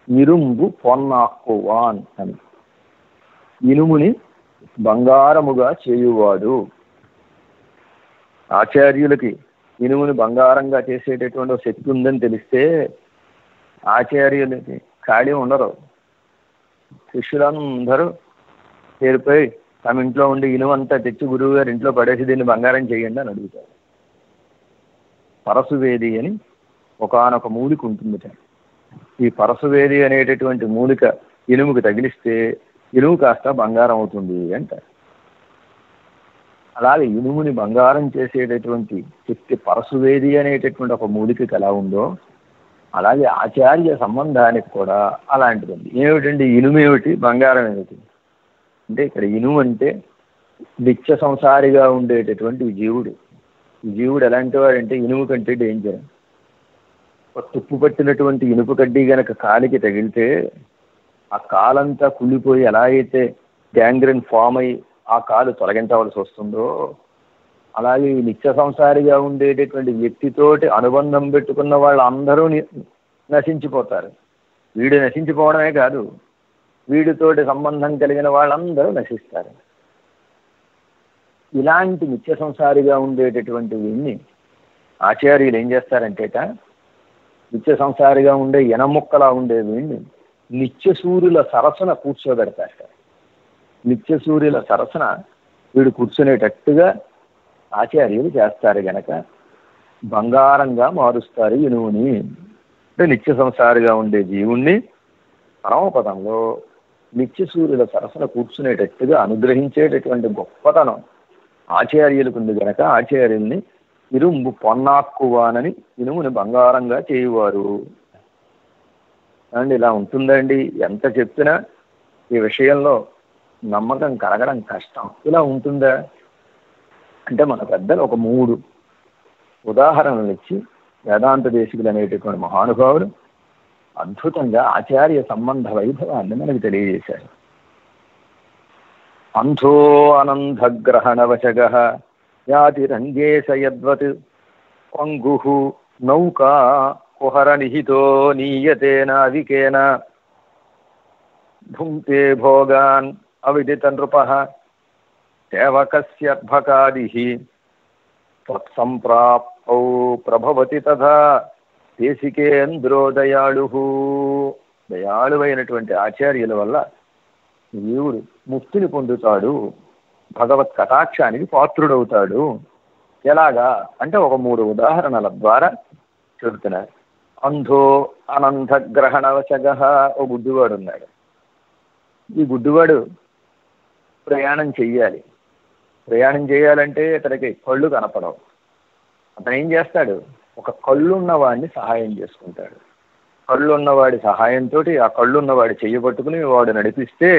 ఇరుంబు పొన్నాక్కువాన్ అని. ఇనుముని బంగారముగా చేయువాడు. ఆచార్యులకి ఇనుముని బంగారంగా చేసేటటువంటి శక్తి ఉందని తెలిస్తే ఆచార్యులకి ఖాళీ ఉండరు. శిష్యులందరూ చేరిపోయి తమ ఇంట్లో ఉండి ఇనుమంతా తెచ్చి గురువు గారి ఇంట్లో పడేసి దీన్ని బంగారం చేయండి అని అడుగుతారు. పరశువేది అని ఒకానొక మూలిక ఉంటుంది. ఈ పరశువేది అనేటటువంటి మూలిక ఇనుముకి తగిలిస్తే ఇనుము కాస్త బంగారం అవుతుంది అంటారు. అలాగే ఇనుముని బంగారం చేసేటటువంటి శక్తి పరశువేది అనేటటువంటి ఒక మూలికకి ఎలా ఉందో అలాగే ఆచార్య సంబంధానికి కూడా అలాంటిది ఉంది. ఏమిటండి ఇనుము ఏమిటి, బంగారం ఏమిటి అంటే, ఇక్కడ ఇనుము అంటే నిత్య సంసారిగా ఉండేటటువంటి జీవుడు. ఈ జీవుడు ఎలాంటి వాడంటే ఇనుము కంటే డేంజర్. తుప్పు పట్టినటువంటి ఇనుపు కడ్డీ గనక కాలికి తగిలితే ఆ కాలంతా కుళ్ళిపోయి ఎలా అయితే గ్యాంగ్రీన్ ఫామ్ అయ్యి ఆ కాలు తొలగించవలసి వస్తుందో, అలాగే ఈ నిత్య సంసారిగా ఉండేటటువంటి వ్యక్తితోటి అనుబంధం పెట్టుకున్న వాళ్ళందరూ నశించిపోతారు. వీడు నశించిపోవడమే కాదు, వీడితోటి సంబంధం కలిగిన వాళ్ళందరూ నశిస్తారు. ఇలాంటి నిత్య సంసారిగా ఉండేటటువంటి వీడిని ఆచార్యులు ఏం చేస్తారంటేట, నిత్య సంసారిగా ఉండే ఎనముక్కలా ఉండే వీడిని నిత్య సూర్యుల సరసన కూర్చోబెడతారు. నిత్య సూర్యుల సరసన వీడు కూర్చునేటట్టుగా ఆచార్యులు చేస్తారు గనక బంగారంగా మారుస్తారు ఇనువుని. అంటే నిత్య సంసారిగా ఉండే జీవుణ్ణి పరమపదంలో నిత్య సూర్యుల సరసన కూర్చునేటట్టుగా అనుగ్రహించేటటువంటి గొప్పతనం ఆచార్యులకు ఉంది గనక ఆచార్యుల్ని ఇరుంబు పొన్నాక్కువానని ఇనుముని బంగారంగా చేయువారు అండి. ఇలా ఉంటుందండి. ఎంత చెప్పినా ఈ విషయంలో నమ్మకం కలగడం కష్టం. ఇలా ఉంటుందా అంటే మన పెద్దలు ఒక 3 ఉదాహరణలు ఇచ్చి వేదాంత దేశికులు అనేటటువంటి మహానుభావులు అద్భుతంగా ఆచార్య సంబంధ వైభవాన్ని మనకు తెలియజేశారు. అంధో అనందగ్రహణవశగ యాతిరంగేశయద్వత్ పంగు నౌకా కుహర నిహితో నీయతే నావికేన భుంక్తే భోగాన్ అవిదిత నృపః సేవకస్యర్భకాదిః తత్సంప్రాప్తౌ ప్రభవతి తథా దేశికేంద్రో దయాళుః. దయాళువైనటువంటి ఆచార్యుల వల్ల జీవుడు ముక్తిని పొందుతాడు, భగవత్ కటాక్షానికి పాత్రుడవుతాడు. ఎలాగా అంటే ఒక 3 ఉదాహరణల ద్వారా చెబుతున్నారు. అంధో అనంతగ్రహణవశగ, ఓ గుడ్డివాడు ఉన్నాడు. ఈ గుడ్డివాడు ప్రయాణం చెయ్యాలి. ప్రయాణం చేయాలంటే అతనికి కళ్ళు కనపడవు. అతను ఏం చేస్తాడు, ఒక కళ్ళున్న వాడిని సహాయం చేసుకుంటాడు. కళ్ళున్నవాడి సహాయంతో ఆ కళ్ళున్నవాడి చెయ్యి పట్టుకుని వాడు నడిపిస్తే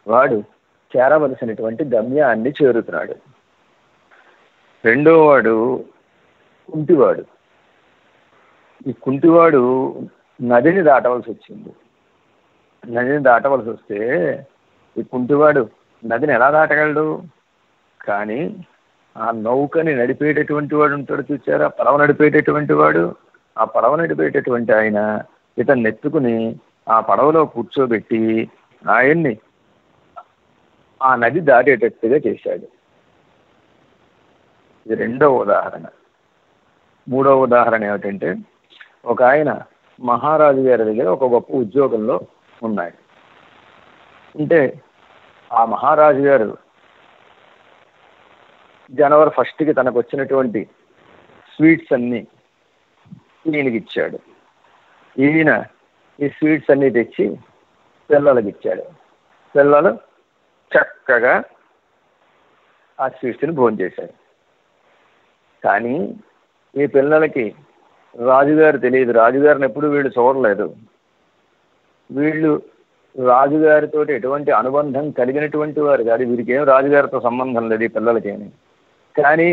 వాడు చేరవలసినటువంటి గమ్యాన్ని చేరుతున్నాడు. రెండో వాడు కుంటివాడు. ఈ కుంటివాడు నదిని దాటవలసి వచ్చింది. నదిని దాటవలసి వస్తే ఈ కుంటివాడు నదిని ఎలా దాటగలడు? కానీ ఆ నౌకని నడిపేటటువంటి వాడు ఉంటాడు చూచారా, పడవ నడిపేటటువంటి వాడు. ఆ పడవ నడిపేటటువంటి ఆయన ఇతన్ని ఎత్తుకుని ఆ పడవలో కూర్చోబెట్టి ఆయన్ని ఆ నది దాటేటట్టుగా చేశాడు. ఇది రెండవ ఉదాహరణ. మూడవ ఉదాహరణ ఏమిటంటే, ఒక ఆయన మహారాజు గారి దగ్గర ఒక గొప్ప ఉద్యోగంలో ఉన్నాడు. అంటే ఆ మహారాజు గారు జనవరి 1కి తనకు వచ్చినటువంటి స్వీట్స్ అన్నీ ఈయనకి ఇచ్చాడు. ఈయన ఈ స్వీట్స్ అన్నీ తెచ్చి పిల్లలకి ఇచ్చాడు. పిల్లలు చక్కగా ఆ స్వీట్స్ని భోంచేశారు. కానీ ఈ పిల్లలకి రాజుగారు తెలియదు. రాజుగారిని ఎప్పుడు వీళ్ళు చూడలేదు. వీళ్ళు రాజుగారితో ఎటువంటి అనుబంధం కలిగినటువంటి వారు కాదు. వీరికి ఏం రాజుగారితో సంబంధం లేదు ఈ పిల్లలకేమి. కానీ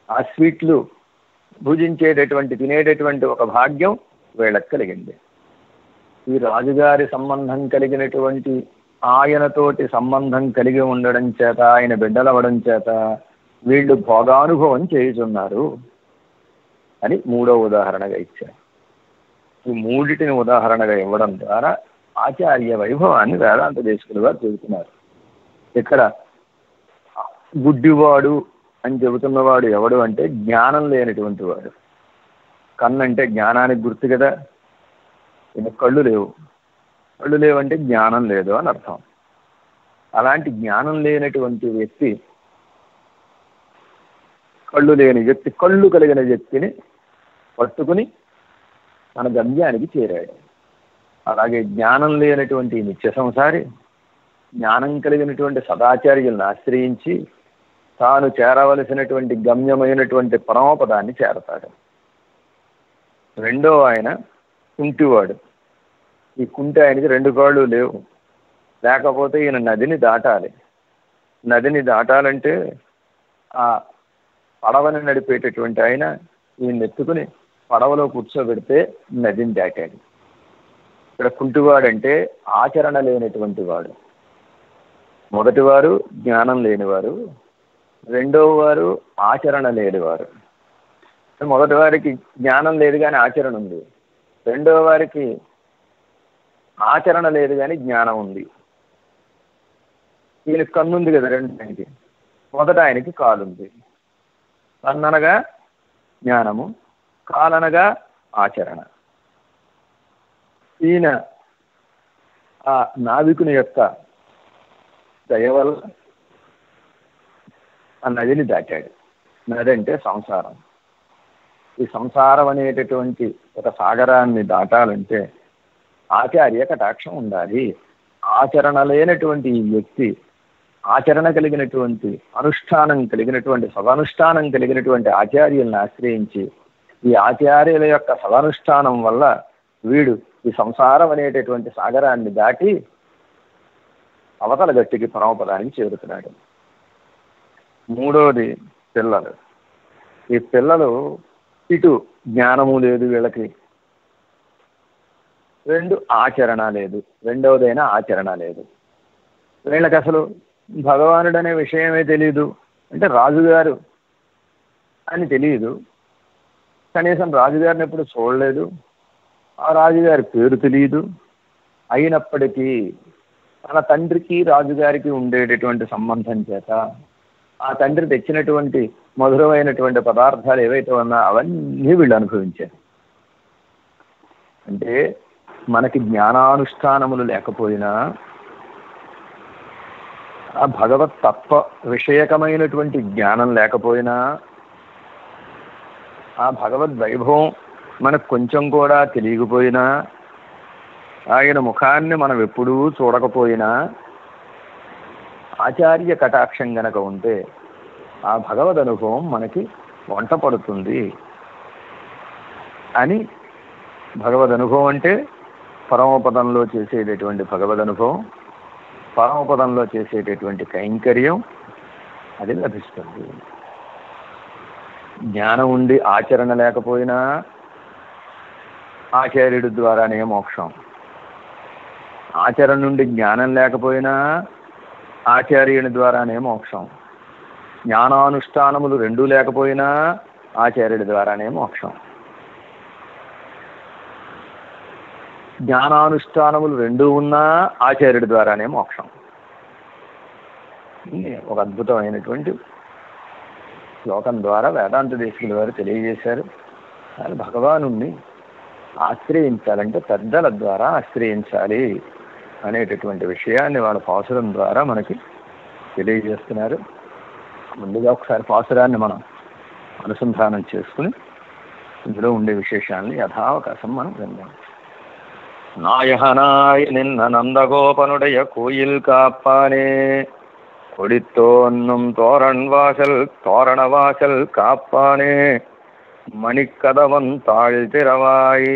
ఆ స్వీట్లు భుజించేటటువంటి తినేటటువంటి ఒక భాగ్యం వీళ్ళకి కలిగింది. ఈ రాజుగారి సంబంధం కలిగినటువంటి ఆయనతోటి సంబంధం కలిగి ఉండడం చేత, ఆయన బిడ్డలవ్వడం చేత వీళ్ళు భోగానుభవం చేయుచున్నారు అని 3వ ఉదాహరణగా ఇచ్చారు. ఈ 3టిని ఉదాహరణగా ఇవ్వడం ద్వారా ఆచార్య వైభవాన్ని వేదాంత దేశకులు గారు చెబుతున్నారు. ఇక్కడ గుడ్డివాడు అని చెబుతున్నవాడు ఎవడు అంటే జ్ఞానం లేనటువంటి వాడు. కన్నంటే జ్ఞానానికి గుర్తు కదా. కళ్ళు లేవు. కళ్ళు లేవంటే జ్ఞానం లేదు అని అర్థం. అలాంటి జ్ఞానం లేనటువంటి వ్యక్తి, కళ్ళు లేని వ్యక్తి కళ్ళు కలిగిన వ్యక్తిని పట్టుకుని మన గమ్యానికి చేరాడు. అలాగే జ్ఞానం లేనటువంటి నిత్య సంసారి జ్ఞానం కలిగినటువంటి సదాచార్యులను ఆశ్రయించి తాను చేరవలసినటువంటి గమ్యమైనటువంటి పరమపదాన్ని చేరతాడు. రెండో ఆయన కుంటివాడు. ఈ కుంటి ఆయనకి 2 కాళ్ళు లేవు. లేకపోతే ఈయన నదిని దాటాలి. నదిని దాటాలంటే ఆ పడవని నడిపేటటువంటి ఆయన ఈయన ఎత్తుకుని పడవలో కూర్చోబెడితే నదిని దాటాడు. ఇక్కడ కుంటివాడంటే ఆచరణ లేనటువంటి వాడు. మొదటివారు జ్ఞానం లేనివారు, రెండవ వారు ఆచరణ లేనివారు. మొదటి వారికి జ్ఞానం లేదు కానీ ఆచరణ ఉంది, రెండవ వారికి ఆచరణ లేదు కానీ జ్ఞానం ఉంది. ఈయనకి కన్నుంది కదా రెండింటికి. మొదట ఆయనకి కాలుంది. కన్ననగా జ్ఞానము, కాలనగా ఆచరణ. ఈయన ఆ నావికుని యొక్క దయ వల్ల ఆ నదిని దాటాడు. నది అంటే సంసారం. ఈ సంసారం అనేటటువంటి ఒక సాగరాన్ని దాటాలంటే ఆచార్య కటాక్షం ఉండాలి. ఆచరణ లేనటువంటి ఈ వ్యక్తి ఆచరణ కలిగినటువంటి, అనుష్ఠానం కలిగినటువంటి, సదనుష్ఠానం కలిగినటువంటి ఆచార్యులను ఆశ్రయించి ఈ ఆచార్యుల యొక్క సదనుష్ఠానం వల్ల వీడు ఈ సంసారం అనేటటువంటి సాగరాన్ని దాటి అవతల గట్టికి పరమపదానికి చేరుతున్నాడు. మూడవది పిల్లలు. ఈ పిల్లలు ఇటు జ్ఞానము లేదు వీళ్ళకి, రెండు ఆచరణ లేదు, రెండవదైనా ఆచరణ లేదు. వీళ్ళకి అసలు భగవానుడు అనే విషయమే తెలియదు. అంటే రాజుగారు అని తెలియదు, కనీసం రాజుగారిని ఎప్పుడు చూడలేదు, ఆ రాజుగారి పేరు తెలియదు. అయినప్పటికీ తన తండ్రికి రాజుగారికి ఉండేటటువంటి సంబంధం చేత ఆ తండ్రి తెచ్చినటువంటి మధురమైనటువంటి పదార్థాలు ఏవైతే ఉన్నా అవన్నీ వీళ్ళు అనుభవించారు. అంటే మనకి జ్ఞానానుష్ఠానములు లేకపోయినా, ఆ భగవత్ తత్వ విషయకమైనటువంటి జ్ఞానం లేకపోయినా, ఆ భగవద్ వైభవం మనకు కొంచెం కూడా తెలియకపోయినా, ఆయన ముఖాన్ని మనం ఎప్పుడూ చూడకపోయినా, ఆచార్య కటాక్షం గనక ఉంటే ఆ భగవద్ అనుభవం మనకి వంట పడుతుంది అని. భగవద్ అనుభవం అంటే పరమపదంలో చేసేటటువంటి భగవద్ అనుభవం, పరమపదంలో చేసేటటువంటి కైంకర్యం, అది లభిస్తుంది. జ్ఞానం ఉండి ఆచరణ లేకపోయినా ఆచార్యుడి ద్వారానే మోక్షం, ఆచరణ నుండి జ్ఞానం లేకపోయినా ఆచార్యుని ద్వారానే మోక్షం, జ్ఞానానుష్ఠానములు రెండూ లేకపోయినా ఆచార్యుడి ద్వారానే మోక్షం, జ్ఞానానుష్ఠానములు రెండూ ఉన్నా ఆచార్యుడి ద్వారానే మోక్షం. ఒక అద్భుతమైనటువంటి శ్లోకం ద్వారా వేదాంత దేశికుల వారు తెలియజేశారు. కానీ భగవాను ఆశ్రయించాలంటే పెద్దల ద్వారా ఆశ్రయించాలి అనేటటువంటి విషయాన్ని వాళ్ళ పాసురం ద్వారా మనకి తెలియజేస్తున్నారు. ముందుగా ఒకసారి పాసురాన్ని మనం అనుసంధానం చేసుకుని ఇందులో ఉండే విశేషాన్ని యథావకాశం మనం విందాం. நாயகனாய் நின்ன நந்தகோபனுடைய கோயில் காப்பானே, கொடித்தோன்னும் தோரணவாசல் காப்பானே, மணிக்கதவன் தாழ் திறவாய்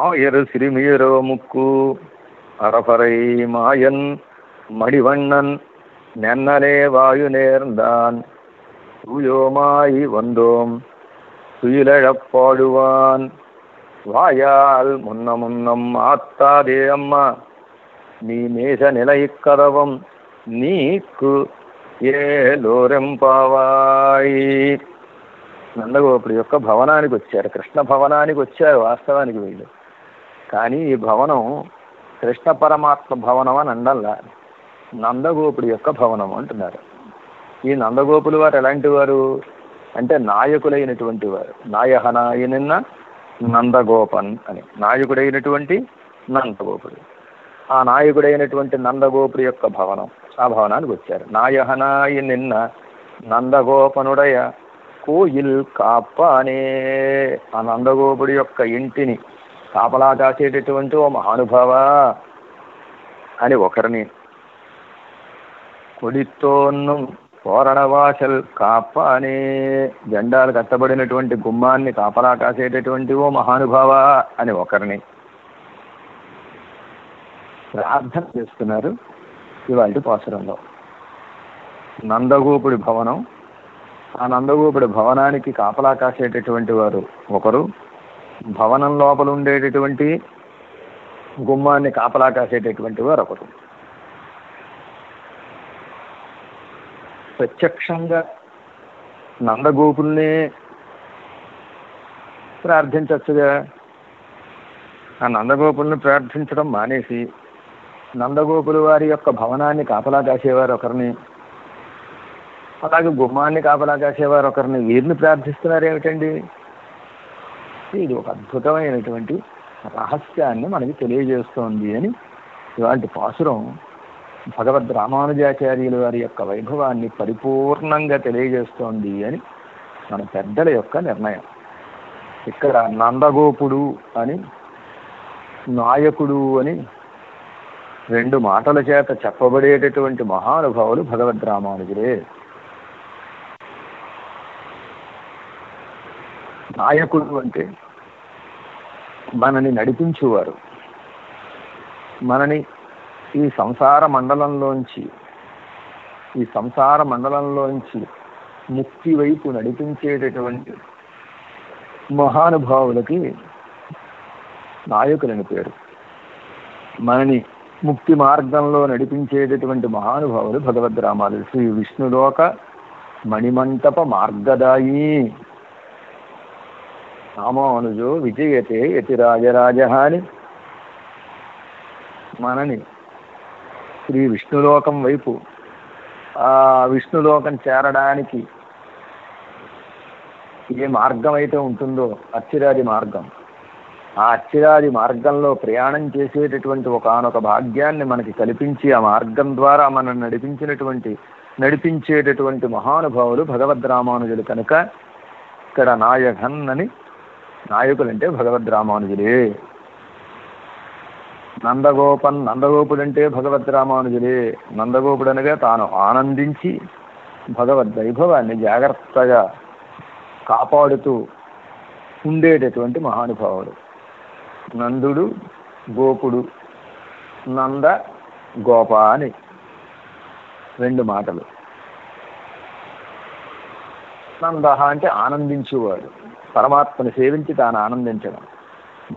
ஆயிரு சிறுமியரோ முக்கு அரபரை மாயன் மடிவண்ணன் நென்னலே வாயு நேர்ந்தான் தூயோமாய் வந்தோம் துயிலழப்பாடுவான் வாயால் முன்னம் ஆத்தாதே அம்மா நீ மேச நிலை கதவம் నీకు ఏలోరెంపావాయి. నందగోపుడి యొక్క భవనానికి వచ్చారు, కృష్ణ భవనానికి వచ్చారు వాస్తవానికి వీళ్ళు. కానీ ఈ భవనం కృష్ణ పరమాత్మ భవనం అని అండల్లా, నందగోపుడి యొక్క భవనం అంటున్నారు. ఈ నందగోపులు వారు ఎలాంటి వారు అంటే నాయకులైనటువంటి వారు. నాయహనాయనిన్న నందగోపన్ అని, నాయకుడైనటువంటి నందగోపుడు. ఆ నాయకుడైనటువంటి నందగోపుడి యొక్క భవనం, ఆ భవనానికి వచ్చారు. నాయహనాయ నిన్న నందగోపనుడయ కోయిల్ కాపానే, ఆ నందగోపుడి యొక్క ఇంటిని కాపలా కాసేటటువంటి ఓ మహానుభావ అని ఒకరిని, కొడితోన్ను తోరణవాసల్ కాపానే, జెండాలు కట్టబడినటువంటి గుమ్మాన్ని కాపలా కాసేటటువంటి ఓ మహానుభావ అని ఒకరిని ప్రార్థన చేస్తున్నారు ఇవాళ పాసురంలో. నందగోపుడి భవనం, ఆ నందగోపుడి భవనానికి కాపలా కాసేటటువంటి వారు ఒకరు, భవనం లోపల ఉండేటటువంటి గుమ్మాన్ని కాపలా కాసేటటువంటి వారు ఒకరు. ప్రత్యక్షంగా నందగోపుల్నే ప్రార్థించచ్చుగా. ఆ నందగోపుల్ని ప్రార్థించడం మానేసి నందగోపుల వారి యొక్క భవనాన్ని కాపలా కాసేవారు ఒకరిని, అలాగే గుమ్మాన్ని కాపలా కాసేవారు ఒకరిని, వీరిని ప్రార్థిస్తున్నారు ఏమిటండి? ఇది ఒక అద్భుతమైనటువంటి రహస్యాన్ని మనకి తెలియజేస్తోంది అని ఇలాంటి పాసురం భగవద్ రామానుజాచార్యుల వారి యొక్క వైభవాన్ని పరిపూర్ణంగా తెలియజేస్తోంది అని మన పెద్దల యొక్క నిర్ణయం. ఇక్కడ నందగోపుడు అని, నాయకుడు అని రెండు మాటల చేత చెప్పబడేటటువంటి మహానుభావులు భగవద్ రామానుజులే. నాయకుడు అంటే మనని నడిపించేవారు, మనని ఈ సంసార మండలంలోంచి ముక్తి వైపు నడిపించేటటువంటి మహానుభావులకి నాయకులని పేరు. మనని ముక్తి మార్గంలో నడిపించేటటువంటి మహానుభావులు భగవద్ రామానుజులు. శ్రీ విష్ణులోక మణిమంటప మార్గదాయి రామానుజో విజయతే యతి రాజరాజ అని మనని శ్రీ విష్ణులోకం వైపు, ఆ విష్ణులోకం చేరడానికి ఏ మార్గం అయితే ఉంటుందో అచ్చిరాది మార్గం, ఆ అచ్చిరాది మార్గంలో ప్రయాణం చేసేటటువంటి ఒకానొక భాగ్యాన్ని మనకి కల్పించి ఆ మార్గం ద్వారా మనం నడిపించేటటువంటి మహానుభావులు భగవద్ రామానుజులు. కనుక ఇక్కడ నాయకన్ అని, నాయకులంటే భగవద్ రామానుజులే. నందగోపుడంటే భగవద్ రామానుజులే. నందగోపుడనగా తాను ఆనందించి భగవద్ వైభవాన్ని జాగ్రత్తగా కాపాడుతూ ఉండేటటువంటి మహానుభావుడు. నందుడు గోపుడు, నంద గోప అని రెండు మాటలు. నంద అంటే ఆనందించేవాడు, పరమాత్మని సేవించి తాను ఆనందించడం.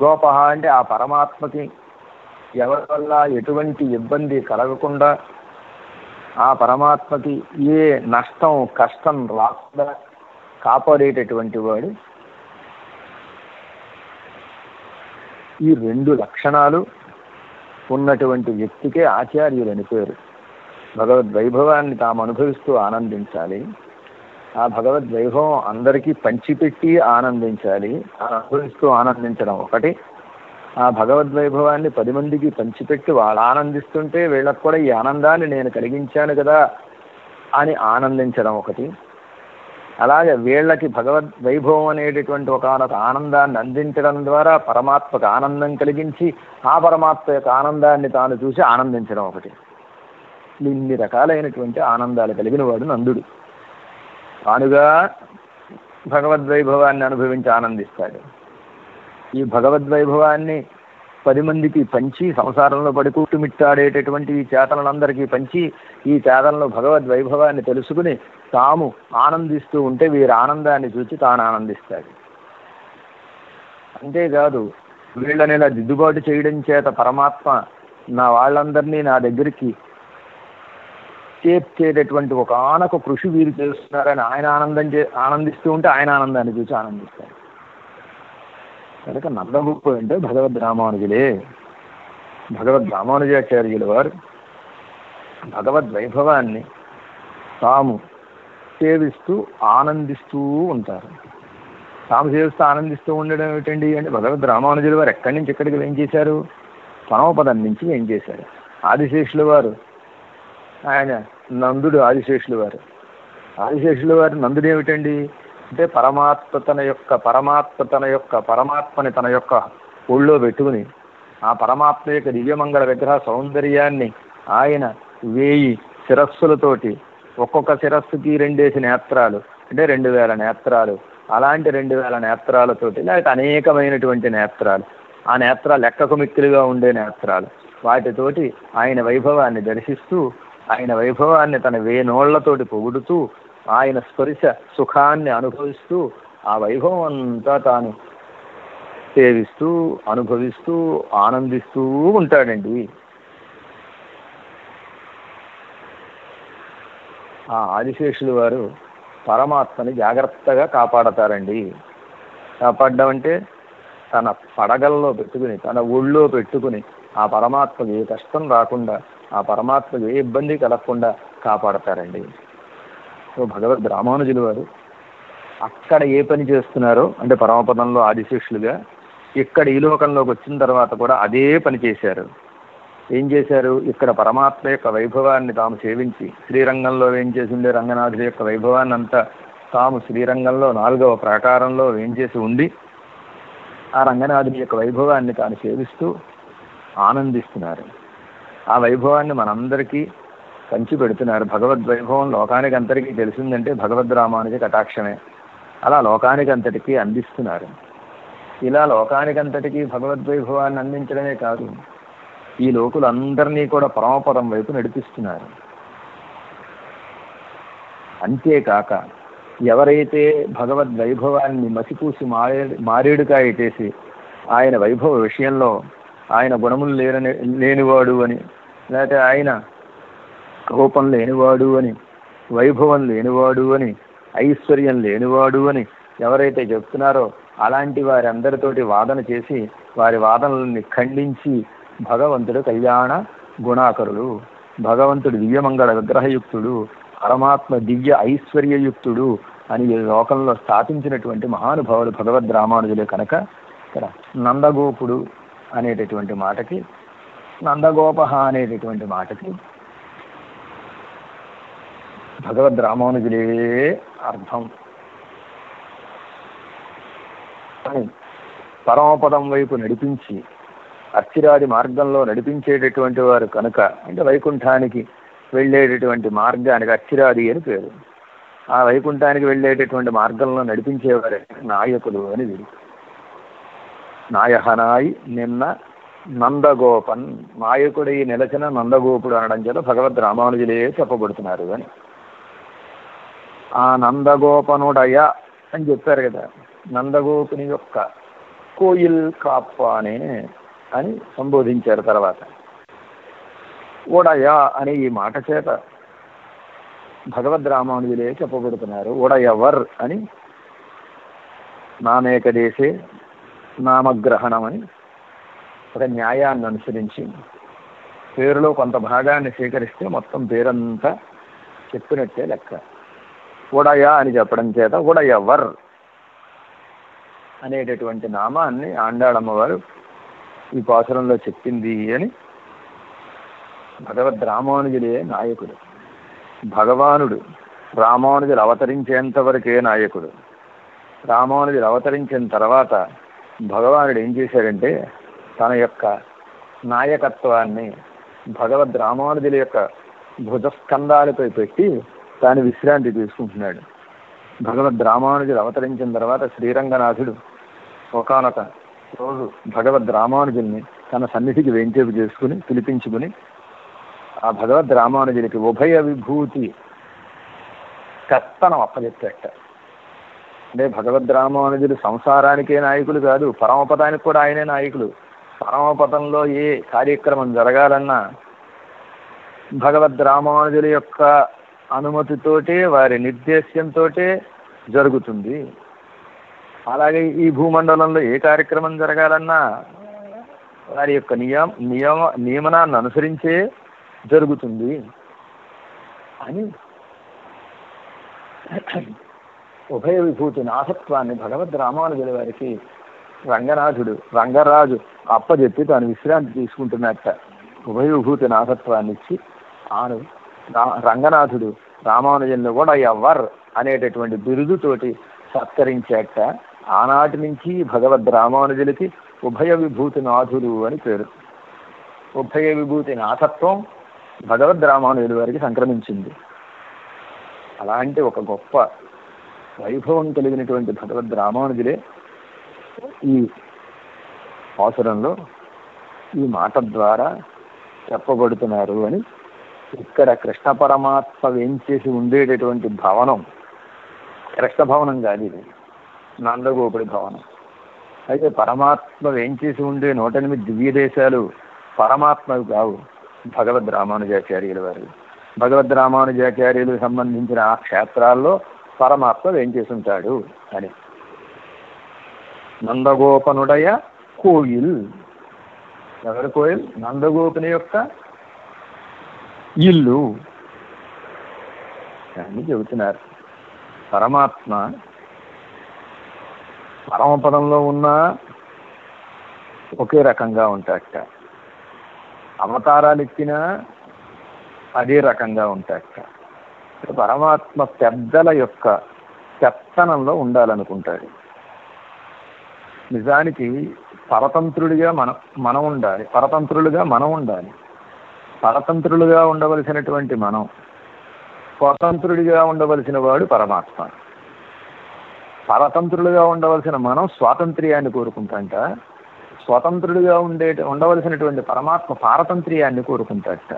గోప అంటే ఆ పరమాత్మకి ఎవరి వల్ల ఎటువంటి ఇబ్బంది కలగకుండా, ఆ పరమాత్మకి ఏ నష్టం కష్టం రాకుండా కాపాడేటటువంటి వాడు. ఈ రెండు లక్షణాలు ఉన్నటువంటి వ్యక్తికే ఆచార్యులని పేరు. భగవద్వైభవాన్ని తాము అనుభవిస్తూ ఆనందించాలి, ఆ భగవద్వైభవం అందరికీ పంచిపెట్టి ఆనందించాలి. అనుభవిస్తూ ఆనందించడం ఒకటి, ఆ భగవద్వైభవాన్ని 10 మందికి పంచిపెట్టి వాళ్ళు ఆనందిస్తుంటే వీళ్ళకు కూడా ఈ ఆనందాన్ని నేను కలిగించాను కదా అని ఆనందించడం ఒకటి. అలాగే వీళ్ళకి భగవద్వైభవం అనేటటువంటి ఒకనొక ఆనందాన్ని అందించడం ద్వారా పరమాత్మకు ఆనందం కలిగించి ఆ పరమాత్మ యొక్క ఆనందాన్ని తాను చూసి ఆనందించడం ఒకటి. ఇన్ని రకాలైనటువంటి ఆనందాలు కలిగిన వాడు నందుడు. తానుగా భగవద్వైభవాన్ని అనుభవించి ఆనందిస్తాడు. ఈ భగవద్వైభవాన్ని 10 మందికి పంచి సంసారంలో పడి కుట్టుమిట్టాడేటటువంటి ఈ చేతనందరికీ పంచి ఈ చేతనలో భగవద్వైభవాన్ని తెలుసుకుని తాము ఆనందిస్తూ ఉంటే వీరి ఆనందాన్ని చూసి తాను ఆనందిస్తాడు. అంతేకాదు వీళ్ళని ఇలా దిద్దుబాటు చేయడం చేత పరమాత్మ నా వాళ్ళందరినీ నా దగ్గరికి చేర్చేటటువంటి ఒకనొక కృషి వీరు చేస్తున్నారని ఆయన ఆనందిస్తూ ఉంటే ఆయన ఆనందాన్ని చూసి ఆనందిస్తాడు. కనుక నందగోపు అంటే భగవద్ రామానుజులే. భగవద్ రామానుజాచార్యుల వారు భగవద్వైభవాన్ని తాము సేవిస్తూ ఆనందిస్తూ ఉంటారు. తాము సేవిస్తూ ఆనందిస్తూ ఉండడం ఏమిటండి అంటే భగవద్ రామానుజుల వారు ఎక్కడి నుంచి ఎక్కడికి ఏం చేశారు? పరమపదం నుంచి ఏం చేశారు? ఆదిశేషుల వారు ఆయన నందుడు, ఆదిశేషుల వారు నందుడు ఏమిటండి అంటే పరమాత్మని తన యొక్క ఒళ్ళో పెట్టుకుని ఆ పరమాత్మ యొక్క దివ్యమంగళ విగ్రహ సౌందర్యాన్ని ఆయన 1000 శిరస్సులతోటి, ఒక్కొక్క శిరస్సుకి 2 నేత్రాలు అంటే 2000 నేత్రాలు, అలాంటి 2000 నేత్రాలతోటి లేకపోతే అనేకమైనటువంటి నేత్రాలు, ఆ నేత్రాలు లెక్కకు మిక్కిలిగా ఉండే నేత్రాలు, వాటితోటి ఆయన వైభవాన్ని దర్శిస్తూ ఆయన వైభవాన్ని తన 1000 నోళ్లతోటి పొగుడుతూ ఆయన స్పర్శ సుఖాన్ని అనుభవిస్తూ ఆ వైభవం అంతా తాను సేవిస్తూ అనుభవిస్తూ ఆనందిస్తూ ఉంటాడండి. ఆ ఆదిశేషులు వారు పరమాత్మని జాగ్రత్తగా కాపాడతారండి. కాపాడడం అంటే తన పడగల్లో పెట్టుకుని, తన ఒళ్ళో పెట్టుకుని ఆ పరమాత్మకి ఏ కష్టం రాకుండా, ఆ పరమాత్మకి ఏ ఇబ్బంది కలగకుండా కాపాడతారండి. సో భగవద్ రామానుజులు వారు అక్కడ ఏ పని చేస్తున్నారో, అంటే పరమపదంలో ఆదిశేషులుగా, ఇక్కడ ఈ లోకంలోకి వచ్చిన తర్వాత కూడా అదే పని చేశారు. ఏం చేశారు? ఇక్కడ పరమాత్మ యొక్క వైభవాన్ని తాము సేవించి, శ్రీరంగంలో వేంచేసి ఉండే రంగనాథుడి యొక్క వైభవాన్ని అంతా తాము శ్రీరంగంలో 4వ ప్రాకారంలో వేంచేసి ఉండి ఆ రంగనాథుడి యొక్క వైభవాన్ని తాను సేవిస్తూ ఆనందిస్తున్నారు. ఆ వైభవాన్ని మనందరికీ పంచి పెడుతున్నారు. భగవద్వైభవం లోకానికి అంతటికీ తెలిసిందంటే భగవద్ రామానుజ కటాక్షమే. అలా లోకానికి అంతటికీ అందిస్తున్నారు. ఇలా లోకానికంతటికీ భగవద్వైభవాన్ని అందించడమే కాదు, ఈ లోకులందరినీ కూడా పరమపదం వైపు నడిపిస్తున్నారు. అంతేకాక ఎవరైతే భగవద్వైభవాన్ని మసిపూసి మారేడుకాయ చేసి ఆయన వైభవ విషయంలో ఆయన గుణములు లేనివాడు అని, లేకపోతే ఆయన రూపం లేనివాడు అని, వైభవం లేనివాడు అని, ఐశ్వర్యం లేనివాడు అని ఎవరైతే చెప్తున్నారో అలాంటి వారి అందరితోటి వాదన చేసి వారి వాదనల్ని ఖండించి భగవంతుడు కళ్యాణ గుణాకరుడు, భగవంతుడు దివ్యమంగళ విగ్రహయుక్తుడు, పరమాత్మ దివ్య ఐశ్వర్యయుక్తుడు అని ఈ లోకంలో స్థాపించినటువంటి మహానుభావుడు భగవద్ రామానుజులే. కనుక ఇక్కడ నందగోపుడు అనేటటువంటి మాటకి, నందగోప అనేటటువంటి మాటకి భగవద్ రామానుజులే అర్థం. పరమపదం వైపు నడిపించి అర్చిరాది మార్గంలో నడిపించేటటువంటి వారు కనుక, అంటే వైకుంఠానికి వెళ్ళేటటువంటి మార్గానికి అర్చిరాది అని పేరు. ఆ వైకుంఠానికి వెళ్ళేటటువంటి మార్గంలో నడిపించేవారే నాయకులు అని వీరు. నాయహనాయి నిన్న నందగోపన్, నాయకుడి నిలచిన నందగోపుడు అనడం చేత భగవద్ రామానుజులే చెప్పబడుతున్నారు అని. ఆ నందగోపనుడయ అని చెప్పారు కదా, నందగోపుని యొక్క కోయిల్ కాప్పానే అని సంబోధించారు. తర్వాత ఓడయ అనే ఈ మాట చేత భగవద్ రామానుజులే చెప్పబడుతున్నారు. ఓడయవర్ అని నామేకదేశే నామగ్రహణం అని ఒక న్యాయాన్ని అనుసరించి పేరులో కొంత భాగాన్ని స్వీకరిస్తే మొత్తం పేరంతా చెప్పినట్టే లెక్క. ఉడయ అని చెప్పడం చేత ఉడయవర్ అనేటటువంటి నామాన్ని ఆండాళమ్మవారు ఈ పాసురంలో చెప్పింది అని. భగవద్ రామానుజులే నాయకుడు. భగవానుడు రామానుజులు అవతరించేంత వరకే నాయకుడు. రామానుజులు అవతరించిన తర్వాత భగవానుడు ఏం చేశాడంటే తన యొక్క నాయకత్వాన్ని భగవద్ రామానుజుల యొక్క భుజస్కంధాలపై పెట్టి తాను విశ్రాంతి తీసుకుంటున్నాడు. భగవద్ రామానుజులు అవతరించిన తర్వాత శ్రీరంగనాథుడు ఒకానొక రోజు భగవద్ రామానుజుల్ని తన సన్నిధికి వేంచేపు చేసుకుని పిలిపించుకుని ఆ భగవద్ రామానుజులకి ఉభయ విభూతి కర్తనం అప్పచెప్పేట. అంటే భగవద్ రామానుజులు సంసారానికే నాయకులు కాదు, పరమపదానికి కూడా ఆయనే నాయకులు. పరమపదంలో ఏ కార్యక్రమం జరగాలన్నా భగవద్ రామానుజుల యొక్క అనుమతితోటే, వారి నిర్దేశంతో జరుగుతుంది. అలాగే ఈ భూమండలంలో ఏ కార్యక్రమం జరగాలన్నా వారి యొక్క నియమనాన్ని అనుసరించే జరుగుతుంది అని ఉభయ విభూతి నాథత్వాన్ని భగవద్ రామానుజుల వారికి రంగరాజు అప్పచెప్పి తాను విశ్రాంతి తీసుకుంటున్నట్ట. ఉభయ విభూతి నాథత్వాన్ని ఇచ్చి తాను రంగనాథుడు రామానుజులను కూడా ఎవర్ అనేటటువంటి బిరుదుతోటి సత్కరించేట. ఆనాటి నుంచి భగవద్ రామానుజులకి ఉభయ విభూతి నాథుడు అని పేరు. ఉభయ విభూతి నాథత్వం భగవద్ రామానుజుల వారికి సంక్రమించింది. అలాంటి ఒక గొప్ప వైభవం కలిగినటువంటి భగవద్ రామానుజులే ఈ పాసురంలో ఈ మాట ద్వారా చెప్పబడుతున్నారు అని. ఇక్కడ కృష్ణ పరమాత్మ వేంచేసి ఉండేటటువంటి భవనం కృష్ణ భవనం కాదు, ఇది నందగోపుడి భవనం. అయితే పరమాత్మ వేంచేసి ఉండే 108 దివ్య దేశాలు పరమాత్మవి కావు, భగవద్ రామానుజాచార్యుల వారు. భగవద్ రామానుజాచార్యులకు సంబంధించిన ఆ క్షేత్రాల్లో పరమాత్మ వేంచేసి ఉంటాడు అని. నందగోపనుడయ కోయిల్. ఎవరి కోయిల్? నందగోపుని యొక్క ఇల్లు అని చెబుతున్నారు. పరమాత్మ పరమపదంలో ఉన్న ఒకే రకంగా ఉంటాడట, అవతారాలు ఎత్తినా అదే రకంగా ఉంటాడట. పరమాత్మ పెద్దల యొక్క పెత్తనంలో ఉండాలనుకుంటాడు. నిజానికి పరతంత్రుడిగా మనం ఉండాలి, పరతంత్రులుగా మనం ఉండాలి. పరతంత్రులుగా ఉండవలసినటువంటి మనం, స్వతంత్రుడిగా ఉండవలసిన వాడు పరమాత్మ. పరతంత్రులుగా ఉండవలసిన మనం స్వాతంత్ర్యాన్ని కోరుకుంటాంట, స్వతంత్రుడిగా ఉండవలసినటువంటి పరమాత్మ పారతంత్ర్యాన్ని కోరుకుంటాడట.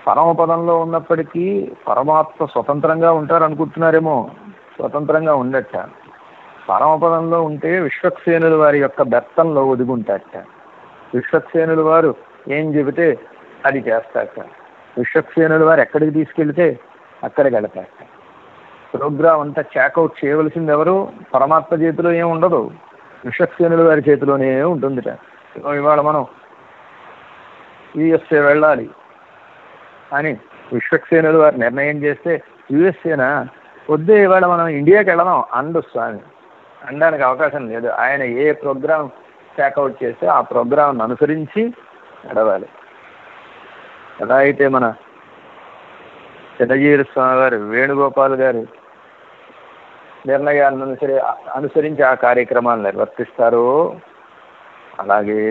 పరమపదంలో ఉన్నప్పటికీ పరమాత్మ స్వతంత్రంగా ఉంటారు అనుకుంటున్నారేమో, స్వతంత్రంగా ఉండట. పరమపదంలో ఉంటే విశ్వక్సేనుల వారి యొక్క బెత్తంలో ఒదుగుంటాడట. విశ్వక్సేనుల వారు ఏం చెబితే అది చేస్తాడట. విశ్వక్సేనుల వారు ఎక్కడికి తీసుకెళ్తే అక్కడికి వెళతాడట. ప్రోగ్రాం అంతా చెక్అవుట్ చేయవలసింది ఎవరు? పరమాత్మ చేతిలో ఏం ఉండదు, విశ్వక్సేనుల వారి చేతిలోనే ఉంటుందిట. ఇవాళ మనం యుఎస్ఏ వెళ్ళాలి అని విశ్వక్సేనుల వారు నిర్ణయం చేస్తే, యుఎస్ఏనా వద్దే, ఇవాళ మనం ఇండియాకి వెళ్ళదాం అండు స్వామి అనడానికి అవకాశం లేదు. ఆయన ఏ ప్రోగ్రాం చెక్అవుట్ చేస్తే ఆ ప్రోగ్రాంను అనుసరించి నడవాలి. ఎలా అయితే మన చిన్నజీవి స్వామి గారు, వేణుగోపాల్ గారు నిర్ణయాలను అనుసరించి ఆ కార్యక్రమాలు నిర్వర్తిస్తారో, అలాగే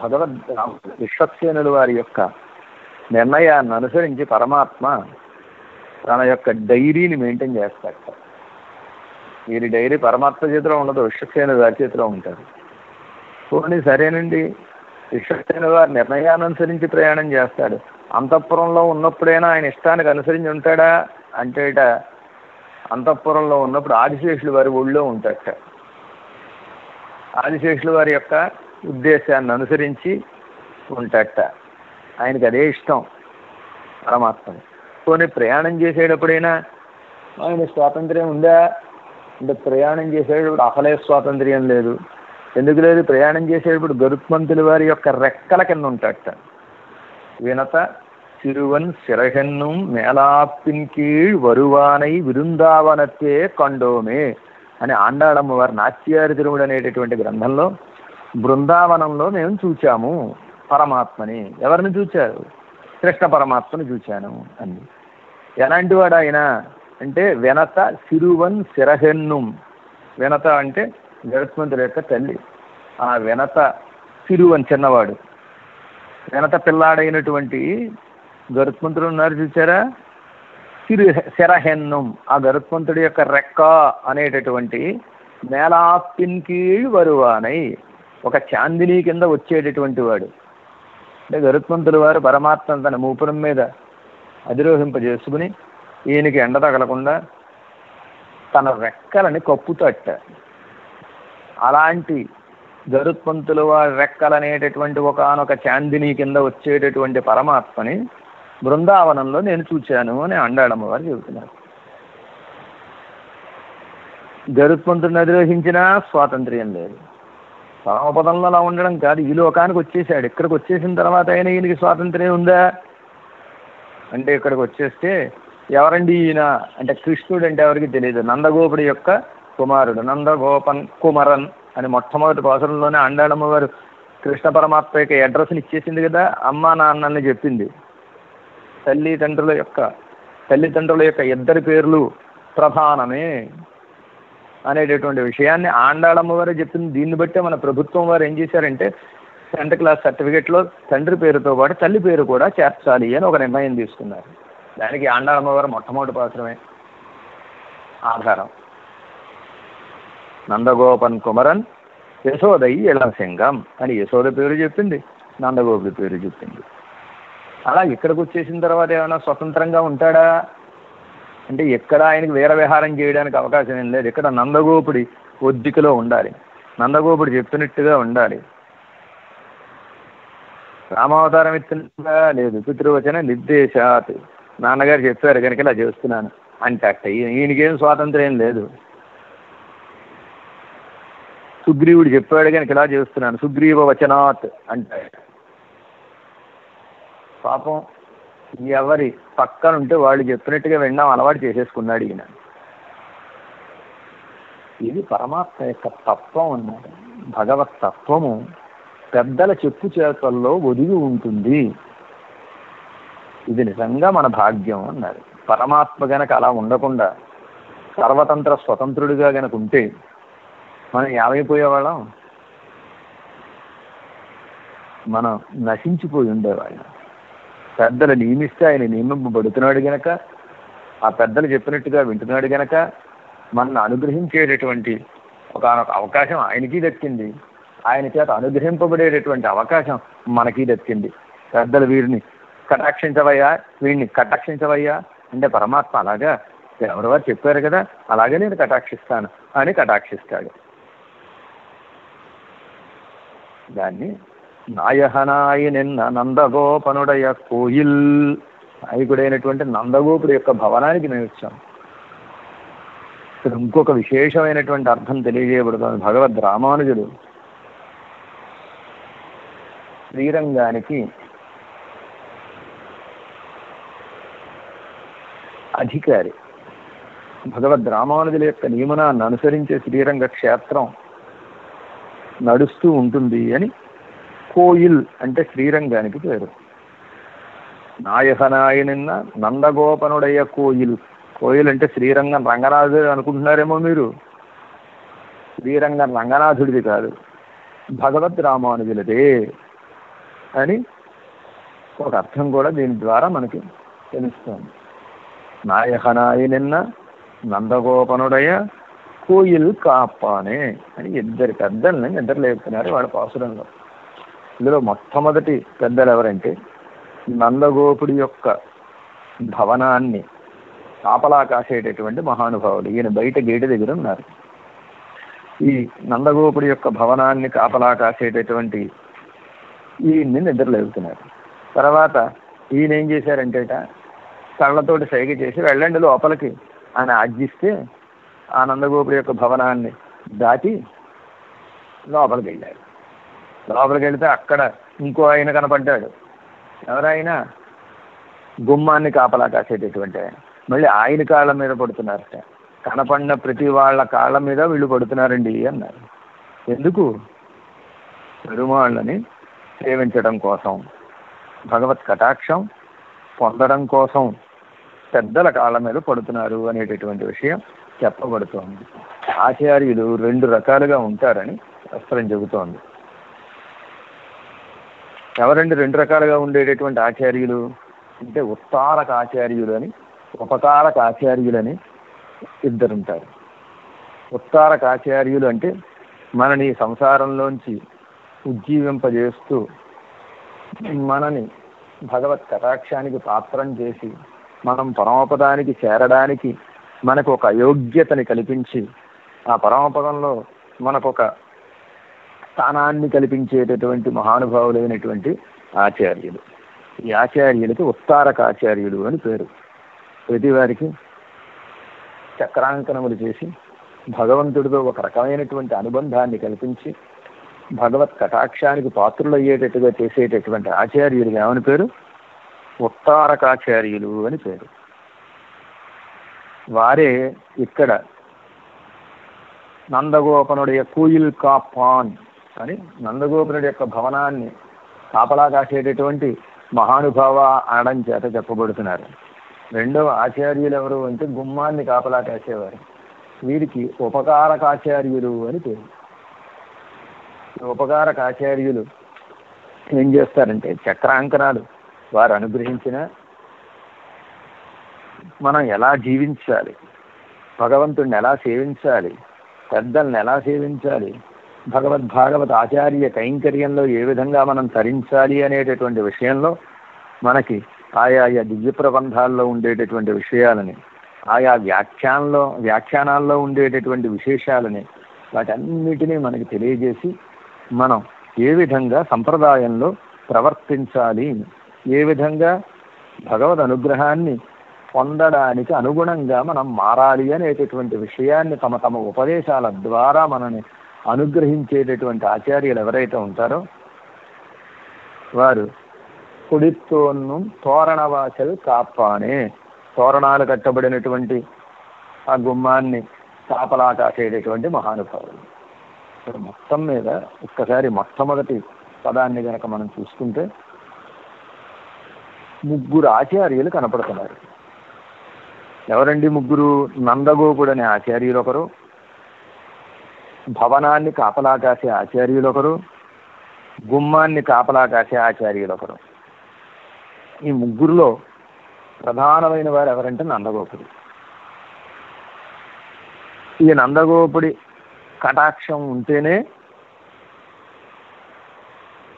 భగవద్ విశ్వక్సేనుల వారి యొక్క నిర్ణయాన్ని అనుసరించి పరమాత్మ తన యొక్క డైరీని మెయింటైన్ చేస్తాడు. వీరి డైరీ పరమాత్మ చేతిలో ఉండదు, విశ్వక్సేనుల వారి చేతిలో ఉంటారు. పోనీ సరేనండి, విశ్వక్సేనుల వారి నిర్ణయాన్ని అనుసరించి ప్రయాణం చేస్తాడు. అంతఃపురంలో ఉన్నప్పుడైనా ఆయన ఇష్టానికి అనుసరించి ఉంటాడా అంటే, అంతఃపురంలో ఉన్నప్పుడు ఆదిశేషుల వారి ఒళ్ళో ఉంటాడట. ఆదిశేషుల వారి యొక్క ఉద్దేశాన్ని అనుసరించి ఉంటాడట. ఆయనకి అదే ఇష్టం పరమాత్మని. పోనీ ప్రయాణం చేసేటప్పుడైనా ఆయన స్వాతంత్ర్యం ఉందా అంటే, ప్రయాణం చేసేటప్పుడు అసలే స్వాతంత్ర్యం లేదు. ఎందుకు లేదు? ప్రయాణం చేసేటప్పుడు గరుత్మంతుల వారి యొక్క రెక్కల కింద ఉంటాడట. వినత సిరువన్ సిరహెన్నుం మేళాపిన్ కీళ్ వరువానై విరుందావనత్తే కండోమే అని ఆండాళమ్మ వారి నాట్యారి తిరుముడు అనేటటువంటి గ్రంథంలో, బృందావనంలో మేము చూచాము పరమాత్మని. ఎవరిని చూచారు? కృష్ణ పరమాత్మని చూచాను అని. ఎలాంటి వాడు ఆయన అంటే, వినత సిరువన్ సిరహెన్నుం. వినత అంటే గరుత్మంతుల యొక్క తల్లి. ఆ వినత సిరువన్ చిన్నవాడు, వినత పిల్లాడైనటువంటి గరుత్మంతుడు ఉన్నారు చూచారా, శరహెన్నుం. ఆ గరుత్మంతుడి యొక్క రెక్క అనేటటువంటి మేళాపిన్ కీళ్ వరువానై, ఒక చాందిని కింద వచ్చేటటువంటి వాడు. అంటే గరుత్మంతుల వారు పరమాత్మ తన మూపురం మీద అధిరోహింపజేసుకుని ఈయనకి ఎండ తగలకుండా తన రెక్కలని కప్పుతట్ట. అలాంటి గరుత్మంతుల వారి రెక్కలనేటటువంటి ఒకనొక చాందిని కింద వచ్చేటటువంటి పరమాత్మని బృందావనంలో నేను చూచాను అని అండాళమ్మ వారు చెబుతున్నారు. గరుత్మంతుడిని అధిరోహించినా స్వాతంత్ర్యం లేదు. పరమపదంలో అలా ఉండడం కాదు, ఈ లోకానికి వచ్చేసాడు. ఇక్కడికి వచ్చేసిన తర్వాత అయినా ఈయనకి స్వాతంత్ర్యం ఉందా అంటే, ఇక్కడికి వచ్చేస్తే ఎవరండి ఈయన అంటే, కృష్ణుడు అంటే ఎవరికి తెలియదు. నందగోపుడి యొక్క కుమారుడు, నందగోపన్ కుమరన్ అని మొట్టమొదటి పాసురంలోనే అండాళమ్మ వారు కృష్ణ పరమాత్మ యొక్క అడ్రస్ని ఇచ్చేసింది కదా, అమ్మా నాన్నని చెప్పింది. తల్లిదండ్రుల యొక్క ఇద్దరి పేర్లు ప్రధానమే అనేటటువంటి విషయాన్ని ఆండాళమ్మ వారే చెప్పింది. దీన్ని బట్టే మన ప్రభుత్వం వారు ఏం చేశారంటే, 10th క్లాస్ సర్టిఫికేట్లో తండ్రి పేరుతో పాటు తల్లి పేరు కూడా చేర్చాలి అని ఒక నిర్ణయం తీసుకున్నారు. దానికి ఆండాళమ్మ వారు మొట్టమొదటి పాత్రమే ఆధారం. నందగోపన్ కుమరన్ యశోదయి ఇళంసింగం అని యశోద పేరు చెప్పింది, నందగోపుడి పేరు చెప్పింది. అలా ఇక్కడికి వచ్చేసిన తర్వాత ఏమైనా స్వతంత్రంగా ఉంటాడా అంటే, ఎక్కడ ఆయనకి వీర విహారం చేయడానికి అవకాశం ఏం లేదు. ఇక్కడ నందగోపుడి ఒద్దికలో ఉండాలి, నందగోపుడు చెప్పినట్టుగా ఉండాలి. రామావతారం ఎత్తుగా లేదు, పితృవచన నిర్దేశాత్, నాన్నగారు చెప్పారు కనుక ఇలా చేస్తున్నాను అంటే అట్ట ఈయనకేం స్వాతంత్ర్యం లేదు. సుగ్రీవుడు చెప్పాడు కనుక ఇలా చేస్తున్నాను, సుగ్రీవ వచనాత్ అంటే పాపం ఎవరి పక్కనుంటే వాళ్ళు చెప్పినట్టుగా వినడం అలవాటు చేసేసుకున్నాడు ఈయన. ఇది పరమాత్మ యొక్క తత్వం అన్నాడు. భగవత్ తత్వము పెద్దల చెప్పు చేతల్లో ఒదిగి ఉంటుంది. ఇది నిజంగా మన భాగ్యం అన్నారు. పరమాత్మ గనక అలా ఉండకుండా సర్వతంత్ర స్వతంత్రుడిగా గనక ఉంటే మనం ఏమైపోయేవాళ్ళం? మనం నశించిపోయి ఉండేవాళ్ళం. పెద్దలు నియమిస్తే ఆయన నియమింపబడుతున్నాడు గనక, ఆ పెద్దలు చెప్పినట్టుగా వింటున్నాడు గనక మనల్ని అనుగ్రహించేటటువంటి ఒకనొక అవకాశం ఆయనకి దక్కింది. ఆయన చేత అనుగ్రహింపబడేటటువంటి అవకాశం మనకి దక్కింది. పెద్దలు వీరిని కటాక్షించవయ్యా, వీడిని కటాక్షించవయ్యా అంటే పరమాత్మ అలాగా ఎవరెవరు చెప్పారు కదా అలాగే నేను కటాక్షిస్తాను అని కటాక్షిస్తాడు. దాన్ని నాయహనాయి నిన్న నందగోపనుడయ కోయిల్, నాయకుడైనటువంటి నందగోపుడు యొక్క భవనానికి మేము వచ్చాం. ఇక్కడ ఇంకొక విశేషమైనటువంటి అర్థం తెలియజేయబడుతుంది. భగవద్ రామానుజుడు శ్రీరంగానికి అధికారి. భగవద్ రామానుజుల యొక్క నియమనాన్ని అనుసరించే శ్రీరంగ క్షేత్రం నడుస్తూ ఉంటుంది అని కోయిల్ అంటే శ్రీరంగానికి పేరు. నాయకనాయనిన్న నందగోపనుడయ్య కోయిల్. కోయిల్ అంటే శ్రీరంగం రంగనాథుడు అనుకుంటున్నారేమో మీరు. శ్రీరంగం రంగనాథుడిది కాదు, భగవద్ రామానుజులదే అని ఒక అర్థం కూడా దీని ద్వారా మనకి తెలుస్తుంది. నాయకనాయనిన్న నందగోపనుడయ్య కోయిల్ కాపానే అని ఇద్దరు పెద్దల్ని నిద్ర లేపుతున్నారు వాళ్ళ పాసురంలో. ఇందులో మొట్టమొదటి పెద్దలు ఎవరంటే నందగోపుడి యొక్క భవనాన్ని కాపలా కాసేటటువంటి మహానుభావులు. ఈయన బయట గేటు దగ్గర ఉన్నారు. ఈ నందగోపుడి యొక్క భవనాన్ని కాపలా కాసేటటువంటి ఈయన్ని నిద్ర లేపుతున్నారు. తర్వాత ఈయన ఏం చేశారంటేట కళ్ళతోటి సైగ చేసి వెళ్ళండి లోపలికి అని ఆజ్ఞిస్తే ఆ నందగోపుడి యొక్క భవనాన్ని దాటి లోపలికి వెళ్ళారు. లోపలికి వెళితే అక్కడ ఇంకో ఆయన కనపడ్డాడు. ఎవరైనా గుమ్మాన్ని కాపలా కాసేటటువంటి ఆయన. మళ్ళీ ఆయన కాళ్ళ మీద పడుతున్నారట. కనపడిన ప్రతి వాళ్ళ కాళ్ళ మీద వీళ్ళు పడుతున్నారండి అన్నారు. ఎందుకు? పెరుమాళ్ళని సేవించడం కోసం, భగవత్ కటాక్షం పొందడం కోసం పెద్దల కాళ్ళ మీద పడుతున్నారు అనేటటువంటి విషయం చెప్పబడుతోంది. ఆచార్యులు రెండు రకాలుగా ఉంటారని శాస్త్రం చెబుతోంది. ఎవరండి రెండు రకాలుగా ఉండేటటువంటి ఆచార్యులు అంటే ఉత్తారక ఆచార్యులు అని, ఉపకారక ఆచార్యులు అని ఇద్దరుంటారు. ఉత్తారక ఆచార్యులు అంటే మనని సంసారంలోంచి ఉజ్జీవింపజేస్తూ మనని భగవత్ కటాక్షానికి పాత్రం చేసి మనం పరమపదానికి చేరడానికి మనకు ఒక అయోగ్యతని కల్పించి ఆ పరమపదంలో మనకొక స్థానాన్ని కల్పించేటటువంటి మహానుభావులైనటువంటి ఆచార్యులు. ఈ ఆచార్యులకి ఉత్తారక ఆచార్యులు అని పేరు. ప్రతి వారికి చక్రాంకనములు చేసి భగవంతుడితో ఒక రకమైనటువంటి అనుబంధాన్ని కల్పించి భగవత్ కటాక్షానికి పాత్రులు అయ్యేటట్టుగా చేసేటటువంటి ఆచార్యులు ఏమని పేరు? ఉత్తారకాచార్యులు అని పేరు. వారే ఇక్కడ నందగోపనుడి కోయిల్ కాపాన్ అని నందగోపనుడి యొక్క భవనాన్ని కాపలా కాసేటటువంటి మహానుభావ అనడం చేత చెప్పబడుతున్నారు. రెండవ ఆచార్యులు ఎవరు అంటే గుమ్మాన్ని కాపలా కాసేవారు. వీరికి ఉపకారకాచార్యులు అని పేరు. ఉపకారక ఆచార్యులు ఏం చేస్తారంటే చక్రాంకనాలు వారు అనుగ్రహించిన మనం ఎలా జీవించాలి, భగవంతుడిని ఎలా సేవించాలి, పెద్దల్ని ఎలా సేవించాలి, భాగవత ఆచార్య కైంకర్యంలో ఏ విధంగా మనం తరించాలి అనేటటువంటి విషయంలో మనకి ఆయా దివ్య ప్రబంధాల్లో ఉండేటటువంటి విషయాలని, ఆయా వ్యాఖ్యానాల్లో ఉండేటటువంటి విశేషాలని వాటన్నిటినీ మనకి తెలియజేసి మనం ఏ విధంగా సంప్రదాయంలో ప్రవర్తించాలి, ఏ విధంగా భగవద్ అనుగ్రహాన్ని పొందడానికి అనుగుణంగా మనం మారాలి అనేటటువంటి విషయాన్ని తమ తమ ఉపదేశాల ద్వారా మనని అనుగ్రహించేటటువంటి ఆచార్యులు ఎవరైతే ఉంటారో వారు కుడితోన్ను తోరణవాసలు కాపానే, తోరణాలు కట్టబడినటువంటి ఆ గుమ్మాన్ని కాపలా కాసేటటువంటి మహానుభావులు. మొత్తం మీద ఒక్కసారి మొట్టమొదటి పదాన్ని కనుక మనం చూసుకుంటే ముగ్గురు ఆచార్యులు కనపడుతున్నారు. ఎవరండి ముగ్గురు? నందగోపుడు అనే ఆచార్యులు ఒకరు, భవనాన్ని కాపలా కాసే ఆచార్యులు ఒకరు, గుమ్మాన్ని కాపలా కాసే ఆచార్యులు ఒకరు. ఈ ముగ్గురులో ప్రధానమైన వారు ఎవరంటే నందగోపుడు. ఈ నందగోపుడి కటాక్షం ఉంటేనే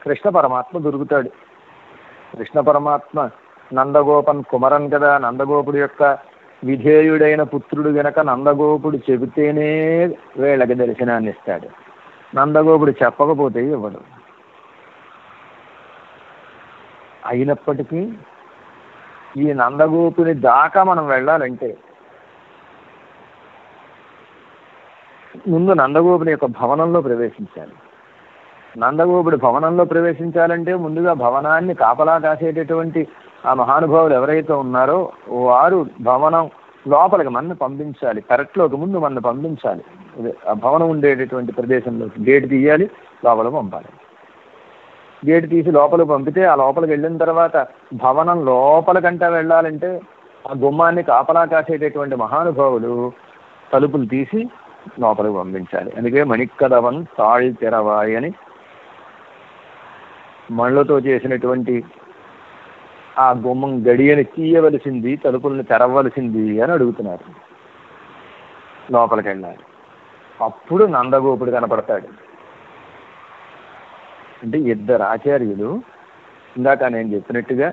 కృష్ణ పరమాత్మ దొరుకుతాడు. కృష్ణ పరమాత్మ నందగోపన్ కుమరన్ కదా, నందగోపుడి యొక్క విధేయుడైన పుత్రుడు గనక నందగోపుడు చెబితేనే వీళ్ళకి దర్శనాన్ని ఇస్తాడు. నందగోపుడు చెప్పకపోతే ఇవ్వడు. అయినప్పటికీ ఈ నందగోపుని దాకా మనం వెళ్ళాలంటే ముందు నందగోపుని యొక్క భవనంలో ప్రవేశించాలి. నందగోపుడి భవనంలో ప్రవేశించాలంటే ముందుగా భవనాన్ని కాపలా కాసేటటువంటి ఆ మహానుభావులు ఎవరైతే ఉన్నారో వారు భవనం లోపలికి మన పంపించాలి. పెరట్లోకి ముందు మన పంపించాలి. ఆ భవనం ఉండేటటువంటి ప్రదేశంలోకి గేటు తీయాలి, లోపల పంపాలి. గేటు తీసి లోపలికి పంపితే ఆ లోపలికి వెళ్ళిన తర్వాత భవనం లోపలికంటే వెళ్ళాలంటే ఆ గుమ్మాన్ని కాపలా కాసేటటువంటి మహానుభావులు తలుపులు తీసి లోపలికి పంపించాలి. అందుకే మణిక్కదవన్ తాళి తెరవాయి అని మళ్ళతో చేసినటువంటి ఆ గుమ్మం గడియని తీయవలసింది, తలుపుల్ని తెరవలసింది అని అడుగుతున్నారు. లోపలికి వెళ్ళాలి. అప్పుడు నందగోపుడు కనపడతాడు. అంటే ఇద్దరు ఆచార్యులు, ఇందాక నేను చెప్పినట్టుగా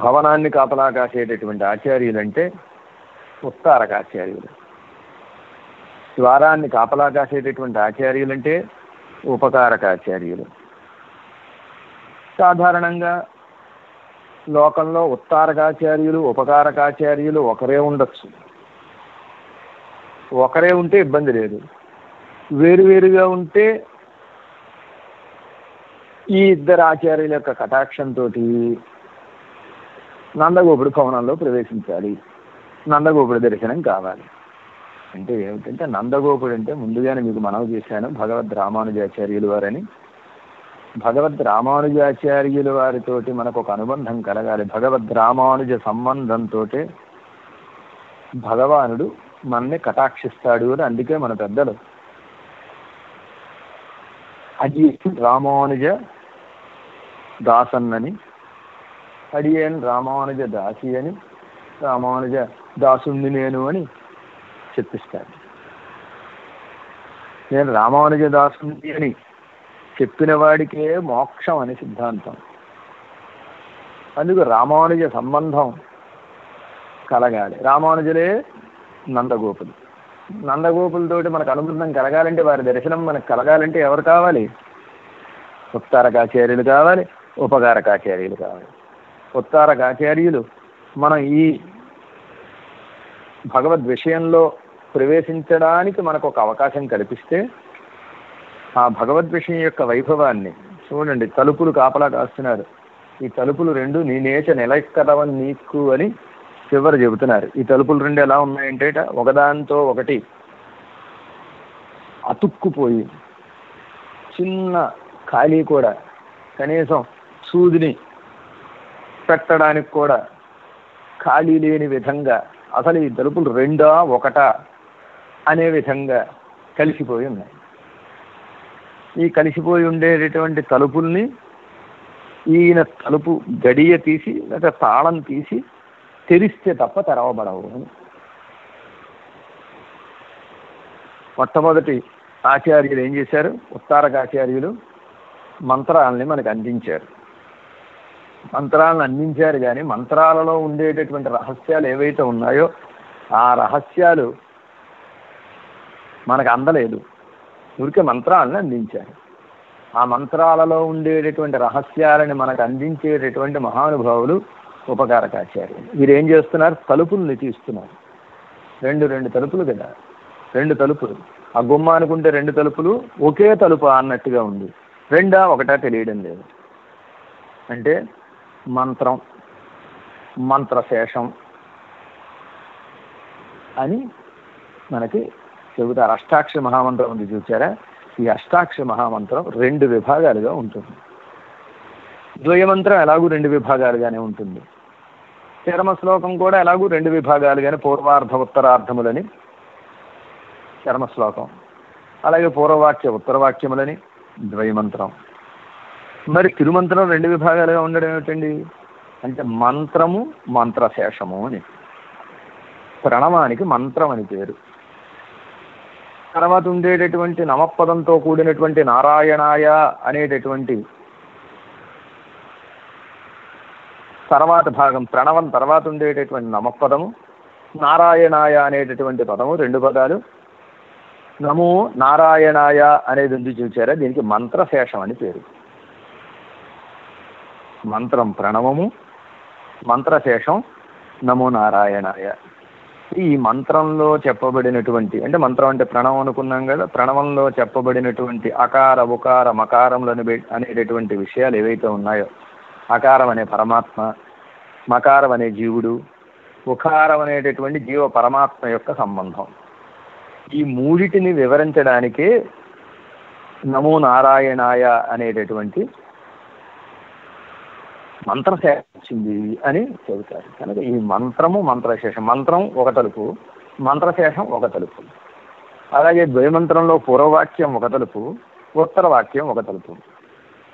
భవనాన్ని కాపలా కాసేటటువంటి ఆచార్యులు అంటే ఉత్తారకాచార్యులు, ద్వారాన్ని కాపలా కాసేటటువంటి ఆచార్యులు అంటే ఉపకారకాచార్యులు. సాధారణంగా లోకంలో ఉత్తారకాచార్యులు ఉపకారకాచార్యులు ఒకరే ఉండొచ్చు. ఒకరే ఉంటే ఇబ్బంది లేదు. వేరువేరుగా ఉంటే ఈ ఇద్దరు ఆచార్యుల యొక్క కటాక్షంతో నందగోపుడు భవనంలో ప్రవేశించాలి, నందగోపుడు దర్శనం కావాలి. అంటే ఏమిటంటే నందగోపుడు అంటే ముందుగానే మీకు మనవి చేశాను భగవద్ రామానుజాచార్యులు వారని. భగవద్ రామానుజాచార్యుల వారితోటి మనకు ఒక అనుబంధం కలగాలి. భగవద్ రామానుజ సంబంధంతో భగవానుడు మనని కటాక్షిస్తాడు అని అందుకే మన పెద్దలు అడియేన్ రామానుజ దాసన్నని, అడియేన్ రామానుజ దాసి అని, రామానుజ దాసుని నేను అని చెప్పిస్తాడు. నేను రామానుజ దాసుని అని చెప్పిన వాడికే మోక్షం అని సిద్ధాంతం. అందుకు రామానుజ సంబంధం కలగాలి. రామానుజులే నందగోపులు. నందగోపులతోటి మనకు అనుబంధం కలగాలంటే, వారి దర్శనం మనకు కలగాలంటే ఎవరు కావాలి? ఉత్తారకాచార్యులు కావాలి, ఉపకారకాచార్యులు కావాలి. ఉత్తారకాచార్యులు మనం ఈ భగవద్ విషయంలో ప్రవేశించడానికి మనకు ఒక అవకాశం కల్పిస్తే ఆ భగవద్ విషయం యొక్క వైభవాన్ని చూడండి. తలుపులు కాపలా కాస్తున్నారు. ఈ తలుపులు రెండు నేనేచ నిలక్కదవని నీకు అని చివరి చెబుతున్నారు. ఈ తలుపులు రెండు ఎలా ఉన్నాయంటే ఒకదాంతో ఒకటి అతుక్కుపోయి చిన్న ఖాళీ కూడా కనీసం సూదిని పెట్టడానికి కూడా ఖాళీ లేని విధంగా, అసలు ఈ తలుపులు రెండా ఒకటా అనే విధంగా కలిసిపోయి ఉన్నాయి. ఈ కలిసిపోయి ఉండేటటువంటి తలుపుల్ని ఈయన తలుపు గడియ తీసి లేదా తాళం తీసి తెరిస్తే తప్ప తెరవబడవు. మొట్టమొదటి ఆచార్యులు ఏం చేశారు? ఉత్తారకాచార్యులు మంత్రాలని మనకు అందించారు. మంత్రాలను అందించారు కానీ మంత్రాలలో ఉండేటటువంటి రహస్యాలు ఏవైతే ఉన్నాయో ఆ రహస్యాలు మనకు అందలేదు. ఊరికే మంత్రాలను అందించారు. ఆ మంత్రాలలో ఉండేటటువంటి రహస్యాలని మనకు అందించేటటువంటి మహానుభావులు ఉపకారకాచార్యులు. వీరు ఏం చేస్తున్నారు? తలుపుల్ని తీస్తున్నారు. రెండు తలుపులు కదా, 2 తలుపులు. ఆ గుమ్మ అనుకుంటే 2 తలుపులు, ఒకే తలుపు అన్నట్టుగా ఉంది. ఒకటా తెలియడం లేదు. అంటే మంత్రం, మంత్రశేషం అని మనకి చెబుతారు. అష్టాక్షర మహామంత్రం ఉంది చూసారా? ఈ అష్టాక్షర మహామంత్రం 2 విభాగాలుగా ఉంటుంది. ద్వయమంత్రం ఎలాగూ 2 విభాగాలుగానే ఉంటుంది. చరమ శ్లోకం కూడా ఎలాగూ 2 విభాగాలుగానే, పూర్వార్ధ ఉత్తరార్ధములని చరమ శ్లోకం, అలాగే పూర్వవాక్య ఉత్తరవాక్యములని ద్వయమంత్రం. మరి తిరుమంత్రం 2 విభాగాలుగా ఉండడం ఏమిటండి అంటే మంత్రము, మంత్రశేషము అని. ప్రణవానికి మంత్రం అని పేరు. తర్వాత ఉండేటటువంటి నమపదంతో కూడినటువంటి నారాయణాయ అనేటటువంటి తర్వాత భాగం, ప్రణవం తర్వాత ఉండేటటువంటి నమపదము, నారాయణాయ అనేటటువంటి పదము, 2 పదాలు. నమో నారాయణాయ అనేది ఉంది చూసారా? దీనికి మంత్రశేషం అని పేరు. మంత్రం ప్రణవము, మంత్రశేషం నమో నారాయణాయ. ఈ మంత్రంలో చెప్పబడినటువంటి, అంటే మంత్రం అంటే ప్రణవం అనుకున్నాం కదా, ప్రణవంలో చెప్పబడినటువంటి అకార ఉకార మకారములను అనేటటువంటి విషయాలు ఏవైతే ఉన్నాయో, అకారం అనే పరమాత్మ, మకారం అనే జీవుడు, ఉకారం అనేటటువంటి జీవ పరమాత్మ యొక్క సంబంధం, ఈ మూడిటిని వివరించడానికే నమో నారాయణాయ అనేటటువంటి మంత్రశేషం వచ్చింది అని చెబుతారు. కనుక ఈ మంత్రము, మంత్రశేషం, మంత్రం ఒక తలుపు, మంత్రశేషం ఒక తలుపు. అలాగే ద్వయమంత్రంలో పూర్వవాక్యం ఒక తలుపు, ఉత్తరవాక్యం ఒక తలుపు.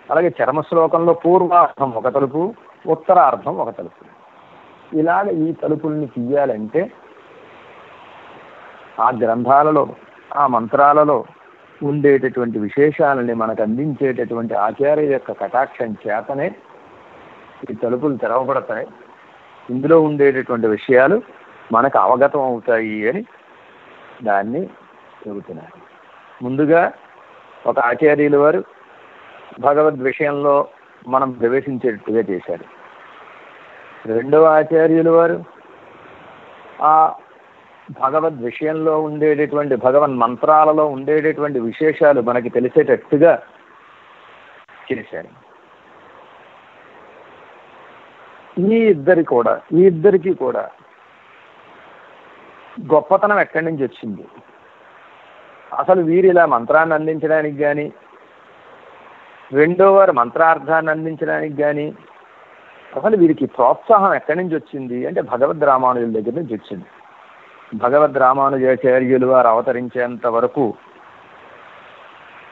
అలాగే చరమశ్లోకంలో పూర్వార్థం ఒక తలుపు, ఉత్తరార్థం ఒక తలుపు. ఇలాగ ఈ తలుపుల్ని తీయాలంటే ఆ గ్రంథాలలో, ఆ మంత్రాలలో ఉండేటటువంటి విశేషాలని మనకు అందించేటటువంటి ఆచార్య యొక్క కటాక్షం చేతనే ఈ తలుపులు తెరవబడతాయి. ఇందులో ఉండేటటువంటి విషయాలు మనకు అవగతం అవుతాయి అని దాన్ని చెబుతున్నారు. ముందుగా ఒక ఆచార్యుల వారు భగవద్ విషయంలో మనం ప్రవేశించేటట్టుగా చేశారు. రెండవ ఆచార్యుల వారు ఆ భగవద్ విషయంలో ఉండేటటువంటి, భగవన్ మంత్రాలలో ఉండేటటువంటి విశేషాలు మనకి తెలిసేటట్టుగా చేశారు. ఈ ఇద్దరికి కూడా గొప్పతనం ఎక్కడి నుంచి వచ్చింది? అసలు వీరు ఇలా మంత్రాన్ని అందించడానికి కానీ, రెండో వారు మంత్రార్థాన్ని అందించడానికి కానీ అసలు వీరికి ప్రోత్సాహం ఎక్కడి నుంచి వచ్చింది అంటే భగవద్ రామానుజుల దగ్గర నుంచి వచ్చింది. భగవద్ రామానుజాచార్యులు వారు అవతరించేంత వరకు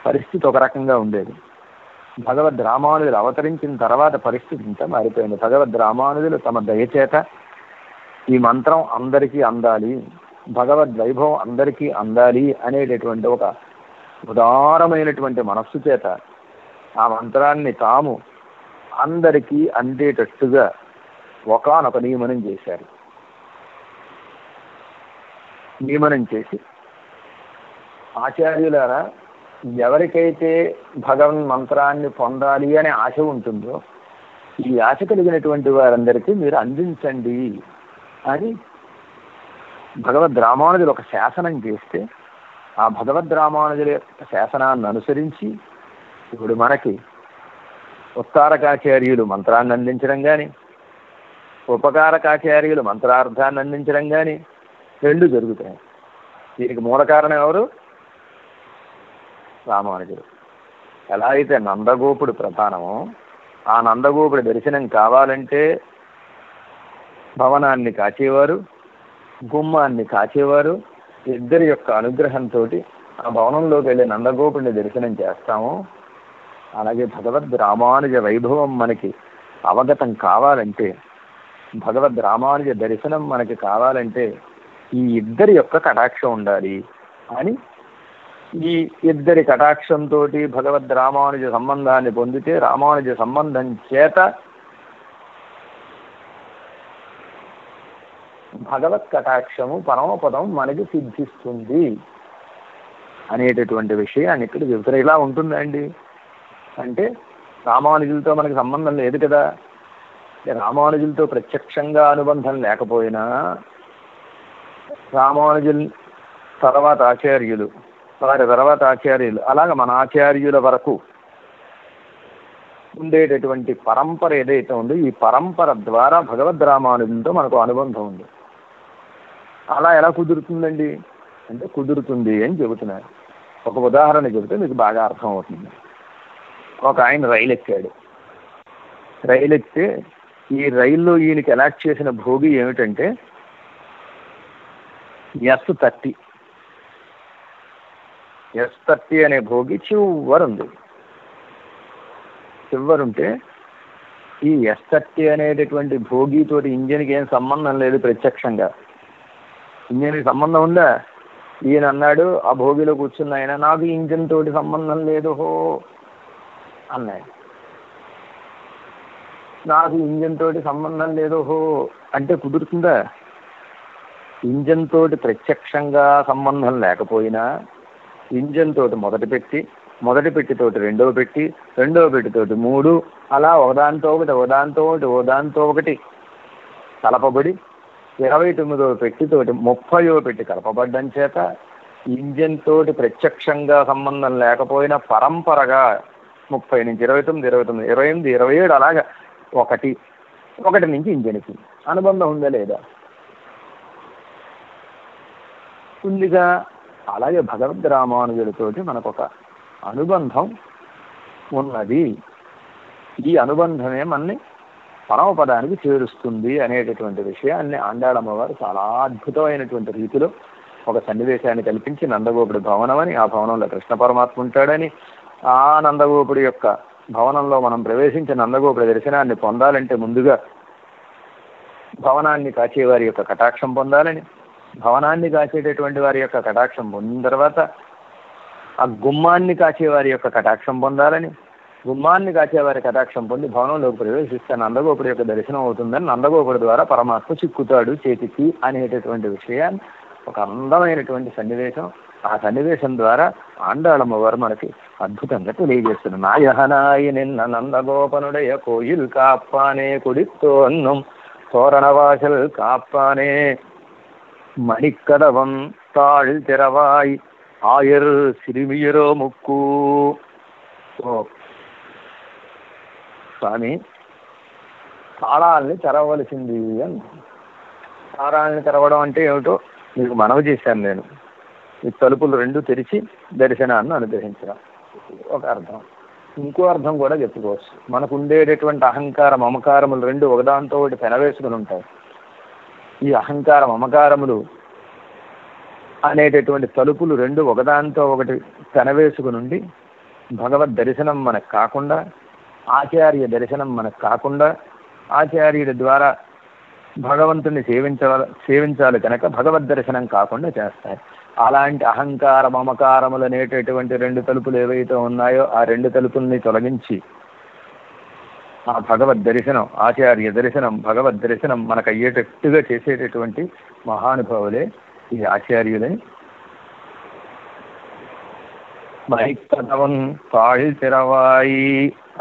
పరిస్థితి ఒక రకంగా ఉండేది. భగవద్ రామానుజులు అవతరించిన తర్వాత పరిస్థితి ఇంత మారిపోయింది. భగవద్ రామానుజులు తమ దయచేత ఈ మంత్రం అందరికీ అందాలి, భగవద్ వైభవం అందరికీ అందాలి అనేటటువంటి ఒక ఉదారమైనటువంటి మనస్సు చేత ఆ మంత్రాన్ని తాము అందరికీ అందేటట్టుగా ఒకానొక నియమనం చేశారు. నియమనం చేసి, ఆచార్యులారా, ఎవరికైతే భగవన్ మంత్రాన్ని పొందాలి అనే ఆశ ఉంటుందో ఈ ఆశ కలిగినటువంటి వారందరికీ మీరు అందించండి అని భగవద్ రామానుజులు ఒక శాసనం చేస్తే, ఆ భగవద్ రామానుజుల యొక్క శాసనాన్ని అనుసరించి ఇప్పుడు మనకి ఉత్తారకాచార్యులు మంత్రాన్ని అందించడం కానీ, ఉపకారకాచార్యులు మంత్రార్థాన్ని అందించడం కానీ రెండు జరుగుతాయి. దీనికి మూల కారణం ఎవరు? రామానుజుడు. ఎలా అయితే నందగోపుడు ప్రధానమో, ఆ నందగోపుడి దర్శనం కావాలంటే భవనాన్ని కాచేవారు, గుమ్మాన్ని కాచేవారు, ఇద్దరి యొక్క అనుగ్రహంతో ఆ భవనంలోకి వెళ్ళి నందగోపుడిని దర్శనం చేస్తాము. అలాగే భగవద్ రామానుజ వైభవం మనకి అవగతం కావాలంటే, భగవద్ రామానుజ దర్శనం మనకి కావాలంటే ఈ ఇద్దరి యొక్క కటాక్షం ఉండాలి అని, ఈ ఇద్దరి కటాక్షంతో భగవద్ రామానుజ సంబంధాన్ని పొందితే రామానుజ సంబంధం చేత భగవత్ కటాక్షము పరమపదం మనకి సిద్ధిస్తుంది అనేటటువంటి విషయాన్ని ఇక్కడ చెబుతారు. ఇలా ఉంటుందండి. అంటే రామానుజులతో మనకి సంబంధం లేదు కదా. రామానుజులతో ప్రత్యక్షంగా అనుబంధం లేకపోయినా రామానుజుల తర్వాత ఆచార్యులు, వారి తర్వాత ఆచార్యులు, అలాగ మన ఆచార్యుల వరకు ఉండేటటువంటి పరంపర ఏదైతే ఉందో ఈ పరంపర ద్వారా భగవద్ రామానుజులతో మనకు అనుబంధం ఉంది. అలా ఎలా కుదురుతుందండి అంటే కుదురుతుంది అని చెబుతున్నారు. ఒక ఉదాహరణ చెబితే మీకు బాగా అర్థం అవుతుంది. ఒక ఆయన రైలు ఎక్కాడు. రైలు ఎక్కితే ఈ రైల్లో ఈయనకి అలాట్ చేసిన భోగి ఏమిటంటే S30. S30 అనే భోగి చివరుంది. చివరుంటే ఈ S30 అనేటటువంటి భోగితోటి ఇంజన్కి ఏం సంబంధం లేదు. ప్రత్యక్షంగా ఇంజన్కి సంబంధం ఉందా? ఈయన అన్నాడు, ఆ భోగిలో కూర్చున్న ఆయన, నాకు ఇంజన్ తోటి సంబంధం లేదు హో అన్నాడు. నాకు ఇంజన్ తోటి సంబంధం లేదు హో అంటే కుదురుతుందా? ఇంజన్ తోటి ప్రత్యక్షంగా సంబంధం లేకపోయినా ఇంజన్ తోటి మొదటి పెట్టితోటి రెండవ పెట్టితోటి 3, అలా ఒకదాంతో ఒకటి కలపబడి 29వ పెట్టితోటి 30వ పెట్టి కలపబడ్డం చేత ఇంజన్ తోటి ప్రత్యక్షంగా సంబంధం లేకపోయినా పరంపరగా 30 నుంచి 29, 28, 27 అలాగా ఒకటి నుంచి ఇంజన్కి అనుబంధం ఉందా లేదా? ఉందిగా. అలాగే భగవద్ రామానుజులతోటి మనకు ఒక అనుబంధం ఉన్నది. ఈ అనుబంధమే మనని పరమపదానికి చేరుస్తుంది అనేటటువంటి విషయాన్ని ఆండాళమ్మవారు చాలా అద్భుతమైనటువంటి రీతిలో ఒక సన్నివేశాన్ని కల్పించి, నందగోపుడి భవనం అని, ఆ భవనంలో కృష్ణ పరమాత్మ ఉంటాడని, ఆ నందగోపుడి యొక్క భవనంలో మనం ప్రవేశించి నందగోపుడి దర్శనాన్ని పొందాలంటే ముందుగా భవనాన్ని కాచేవారి యొక్క కటాక్షం పొందాలని, భవనాన్ని కాచేటటువంటి వారి యొక్క కటాక్షం పొందిన తర్వాత ఆ గుమ్మాన్ని కాచేవారి యొక్క కటాక్షం పొందాలని, గుమ్మాన్ని కాచేవారి కటాక్షం పొంది భవనంలోకి ప్రవేశిస్తే నందగోపుడి యొక్క దర్శనం అవుతుందని, నందగోపుడి ద్వారా పరమాత్మ చిక్కుతాడు చేతికి అనేటటువంటి విషయాన్ని ఒక అందమైనటువంటి సన్నివేశం. ఆ సన్నివేశం ద్వారా ఆండాళమ్మవారు మనకి అద్భుతంగా తెలియజేస్తున్నారు. నాయహనాయి నిన్న నందగోపనుడయ కోయిల్ కాప్పానే కొడిత్తోన్నం తోరణవాసల్ కాప్పానే మణిక్కడవం తాళ్ తెరవాయ్ ఆయర్ సిరిమియరో ముక్కు. స్వామి, తాళాలని తెరవలసింది అని. తాళాలని తెరవడం అంటే ఏమిటో మీకు మనవి చేశాను నేను. ఈ తలుపులు 2 తెరిచి దర్శనాన్ని అనుగ్రహించడం ఒక అర్థం. ఇంకో అర్థం కూడా చెప్పుకోవచ్చు. మనకు ఉండేటటువంటి అహంకార మమకారములు 2 ఒకదాంతో ఒకటి పెనవేసుకుని ఉంటాయి. ఈ అహంకార మమకారములు అనేటటువంటి తలుపులు 2 ఒకదాంతో ఒకటి పెనవేసుకుని ఉండి భగవద్ దర్శనం మనకు కాకుండా, ఆచార్య దర్శనం మనకు కాకుండా, ఆచార్యుడి ద్వారా భగవంతుని సేవించాలి కనుక భగవద్ దర్శనం కాకుండా చేస్తాయి. అలాంటి అహంకార మమకారములు అనేటటువంటి 2 తలుపులు ఏవైతే ఉన్నాయో ఆ 2 తలుపుల్ని తొలగించి ఆ భగవద్ దర్శనం, ఆచార్య దర్శనం, భగవద్ దర్శనం మనకు అయ్యేటట్టుగా చేసేటటువంటి మహానుభావులే ఈ ఆచార్యులని. మైకదవన్ తాళ్ తెరవాయి,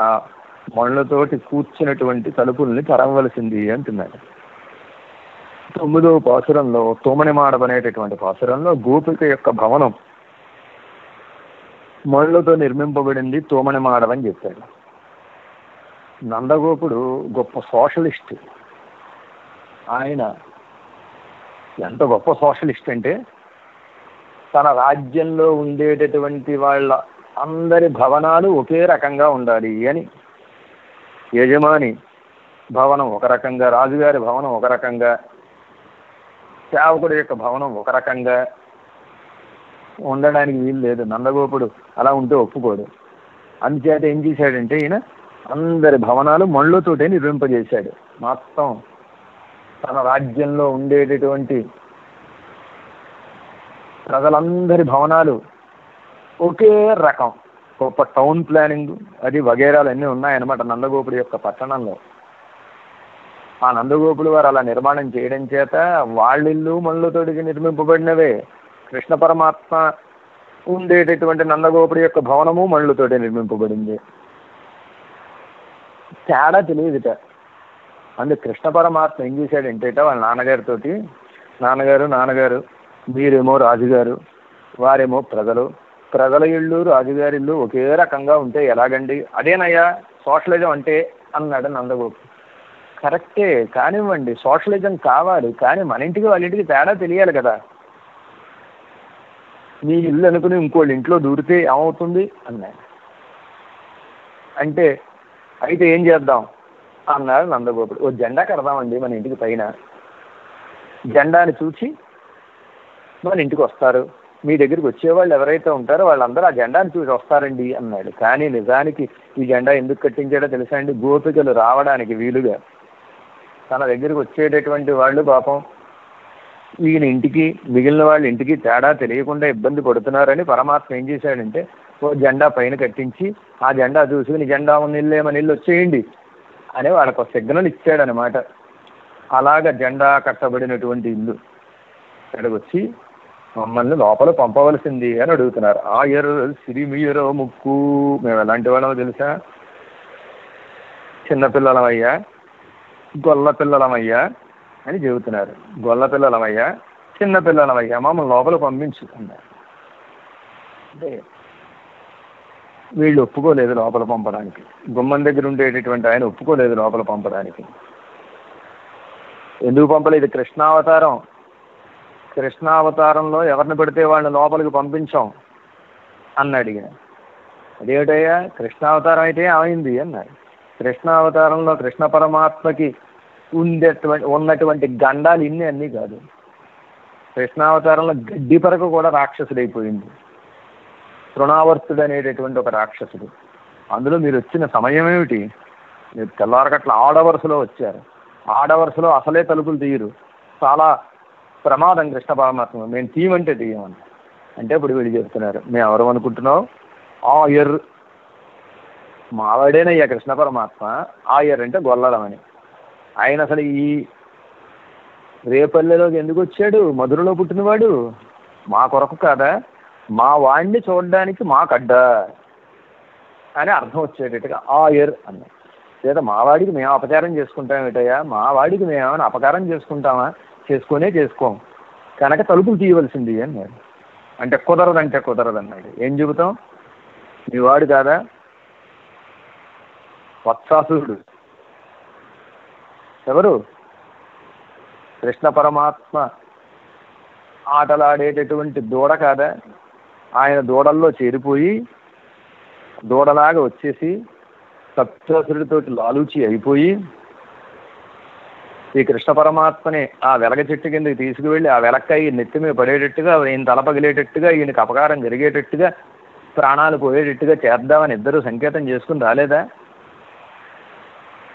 ఆ మళ్ళతోటి కూర్చున్నటువంటి తలుపుల్ని తెరవలసింది అంటున్నాడు. 9వ పాసురంలో తోమణిమాడవ అనేటటువంటి పాసురంలో గోపిక యొక్క భవనం మళ్ళతో నిర్మింపబడింది తోమణిమాడవ అని చెప్పాడు. నందగోపుడు గొప్ప సోషలిస్ట్. ఆయన ఎంత గొప్ప సోషలిస్ట్ అంటే తన రాజ్యంలో ఉండేటటువంటి వాళ్ళ అందరి భవనాలు ఒకే రకంగా ఉండాలి అని. యజమాని భవనం ఒక రకంగా, రాజుగారి భవనం ఒక రకంగా, సేవకుడి యొక్క భవనం ఒక రకంగా ఉండడానికి వీలు లేదు. నందగోపుడు అలా ఉంటే ఒప్పుకోడు. అందుచేత ఏం చేశాడంటే ఈయన అందరి భవనాలు మళ్ళతోటే నిర్మింపజేశాడు. మొత్తం తన రాజ్యంలో ఉండేటటువంటి ప్రజలందరి భవనాలు ఒకే రకం. గొప్ప టౌన్ ప్లానింగ్ అది వగేరాలు అన్నీ ఉన్నాయన్నమాట నందగోపుడి యొక్క పట్టణంలో. ఆ నందగోపుడు వారు అలా నిర్మాణం చేయడం చేత వాళ్ళిల్లు మళ్ళతోటికి నిర్మింపబడినవే. కృష్ణ పరమాత్మ ఉండేటటువంటి నందగోపుడి యొక్క భవనము మళ్ళతోటి నిర్మింపబడింది. తేడా తెలియదుట. అందుకు కృష్ణ పరమాత్మ ఏం చేశాడంటే వాళ్ళ నాన్నగారితోటి, నాన్నగారు మీరేమో రాజుగారు, వారేమో ప్రజలు, ప్రజల ఇళ్ళు రాజుగారి ఇల్లు ఒకే రకంగా ఉంటే ఎలాగండి, అదేనయ్యా సోషలిజం అంటే అన్నాడు నందగోపు. కరెక్టే కానివ్వండి, సోషలిజం కావాలి, కానీ మన ఇంటికి వాళ్ళ ఇంటికి తేడా తెలియాలి కదా. మీ ఇల్లు అనుకుని ఇంకోళ్ళ ఇంట్లో దూరితే ఏమవుతుంది అన్నాడు. అంటే అయితే ఏం చేద్దాం అన్నాడు నందగోపుడు. ఓ జెండా కడదామండి మన ఇంటికి పైన, జెండాని చూసి మన ఇంటికి వస్తారు, మీ దగ్గరికి వచ్చేవాళ్ళు ఎవరైతే ఉంటారో వాళ్ళందరూ ఆ జెండాని చూసి వస్తారండి అన్నాడు. కానీ నిజానికి ఈ జెండా ఎందుకు కట్టించాడో తెలుసా అండి? గోపికలు రావడానికి వీలుగా. తన దగ్గరికి వచ్చేటటువంటి వాళ్ళు పాపం ఈయన ఇంటికి మిగిలిన వాళ్ళ ఇంటికి తేడా తెలియకుండా ఇబ్బంది పడుతున్నారని పరమాత్మ ఏం చేశాడంటే ఓ జెండా పైన కట్టించి ఆ జెండా చూసుకుని జెండా ఉన్న ఇల్లు ఏమని ఇల్లు వచ్చేయండి అని వాళ్ళకు ఒక సిగ్నల్ ఇచ్చాడనమాట. అలాగ జెండా కట్టబడినటువంటి ఇల్లు ఇక్కడికి వచ్చి మమ్మల్ని లోపల పంపవలసింది అని అడుగుతున్నారు. ఆయర్ సిరిమియరో ముక్కు, మేము ఎలాంటి వాళ్ళమో తెలుసా? చిన్నపిల్లలమయ్యా, గొల్ల పిల్లలమయ్యా అని చెబుతున్నారు. గొల్ల పిల్లలమయ్యా, చిన్న పిల్లలమయ్యా, మమ్మల్ని లోపల పంపించుకున్నారు. అంటే వీళ్ళు ఒప్పుకోలేదు లోపల పంపడానికి. గుమ్మం దగ్గర ఉండేటటువంటి ఆయన ఒప్పుకోలేదు లోపల పంపడానికి. ఎందుకు పంపలేదు? కృష్ణావతారం. కృష్ణావతారంలో ఎవరిని పెడితే వాళ్ళని లోపలికి పంపించాం అన్నాడు ఈయన. అదేమిటయ్యా కృష్ణావతారం అయితే ఏమైంది అన్నాడు. కృష్ణావతారంలో కృష్ణ పరమాత్మకి ఉన్నటువంటి గండాలు ఇన్ని అన్నీ కాదు. కృష్ణావతారంలో గడ్డి పరకు కూడా రాక్షసుడైపోయింది. తృణావర్తుడు అనేటటువంటి ఒక రాక్షసుడు. అందులో మీరు వచ్చిన సమయం ఏమిటి? మీరు తెల్లవారకట్ల ఆడవరుసలో వచ్చారు. ఆడవరుసలో అసలే తలుపులు తీయరు, చాలా ప్రమాదం కృష్ణ పరమాత్మ. మేము తీయమంటే తీయమని అంటే ఇప్పుడు వీళ్ళు చెప్తున్నారు మేము ఎవరు అనుకుంటున్నావు? ఆయర్, మావాడేనయ్యా కృష్ణ పరమాత్మ. ఆయర్ అంటే గొల్లలమని. ఆయన అసలు ఈ రేపల్లెలోకి ఎందుకు వచ్చాడు? మధురలో పుట్టినవాడు. మా కొరకు కాదా? మా వాడిని చూడడానికి మాకడ్డా అని అర్థం వచ్చేటట్టుగా ఆయర్ అన్నాడు. లేదా మావాడికి మేము అపచారం చేసుకుంటాం ఏటయ్యా? మా వాడికి మేమేమైనా అపకారం చేసుకుంటామా? చేసుకోం కనుక తలుపులు తీయవలసింది అన్నాడు. అంటే కుదరదంటే కుదరదన్నాడు. ఏం చెబుతాం? మీ వాడు కాదా? వత్సాసురుడు ఎవరు? కృష్ణ పరమాత్మ ఆటలాడేటటువంటి దూడ కాదా? ఆయన దూడల్లో చేరిపోయి దూడలాగా వచ్చేసి సప్తాసురుడితోటి లాలూచి అయిపోయి ఈ కృష్ణ పరమాత్మని ఆ వెలగ చెట్టు కిందకి తీసుకువెళ్ళి ఆ వెలక్కాయ నెత్తి మీద పడేటట్టుగా, ఈయన తలపగిలేటట్టుగా, ఈయనకు అపకారం జరిగేటట్టుగా, ప్రాణాలు పోయేటట్టుగా చేద్దామని ఇద్దరు సంకేతం చేసుకుని రాలేదా?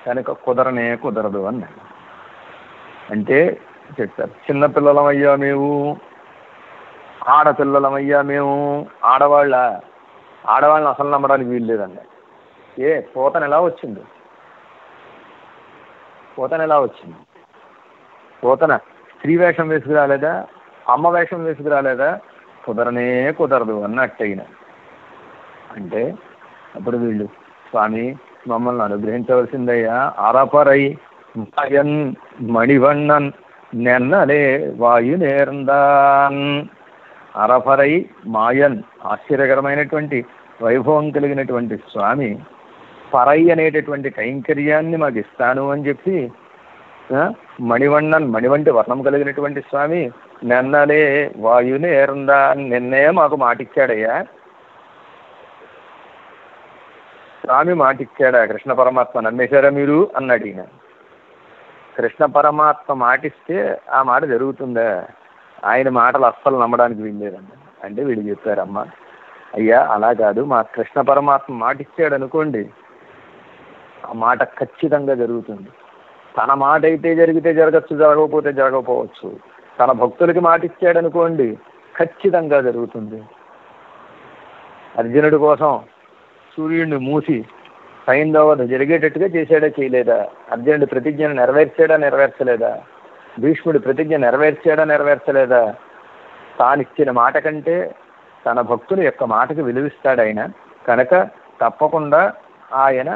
కనుక కుదరదు అన్నాడు. అంటే చెప్తారు చిన్నపిల్లలమయ్యా మేము, ఆడపిల్లలమయ్యా మేము. ఆడవాళ్ళని అసలు నమ్మడానికి వీలు లేదండి. పోతన ఎలా వచ్చింది? పోతన స్త్రీ వేషం వేసుకురాలేదా? అమ్మ వేషం వేసుకురాలేదా? కుదరదు అన్నట్టు అయిన. అంటే అప్పుడు వీళ్ళు స్వామి మమ్మల్ని అనుగ్రహించవలసిందయ్యా. అరపరై మాయన్ మణివண்ணన్ నెన్నలే వాయు నేర్ందాన్. అరపరై మాయన్ ఆశ్చర్యకరమైనటువంటి వైభవం కలిగినటువంటి స్వామి పరై అనేటటువంటి కైంకర్యాన్ని మాకు ఇస్తాను అని చెప్పి మణివண்ணన్, మణివంటి వర్ణం కలిగినటువంటి స్వామి నెన్నలే వాయుని ఏరందా నిన్నే మాకు మాటిచ్చాడయ్యా. స్వామి మాటిచ్చాడా? కృష్ణ పరమాత్మ నమ్మేశారా మీరు అన్నాడు ఈయన. కృష్ణ పరమాత్మ మాటిస్తే ఆ మాట జరుగుతుందా? ఆయన మాటలు అస్సలు నమ్మడానికి వీల్లేదండి. అంటే వీళ్ళు చెప్పారమ్మా అయ్యా అలా కాదు, మా కృష్ణ పరమాత్మ మాటిచ్చాడు అనుకోండి ఆ మాట ఖచ్చితంగా జరుగుతుంది. తన మాట అయితే జరిగితే జరగచ్చు, జరగకపోతే జరగకపోవచ్చు. తన భక్తులకి మాట ఇచ్చాడు అనుకోండి ఖచ్చితంగా జరుగుతుంది. అర్జునుడి కోసం సూర్యుడిని మూసి సైంధవ జరిగేటట్టుగా చేశాడా చేయలేదా? అర్జునుడి ప్రతిజ్ఞను నెరవేర్చలేదా? భీష్ముడి ప్రతిజ్ఞ నెరవేర్చలేదా? తానిచ్చిన మాట కంటే తన భక్తుల యొక్క మాటకు విలువిస్తాడు ఆయన. కనుక తప్పకుండా ఆయన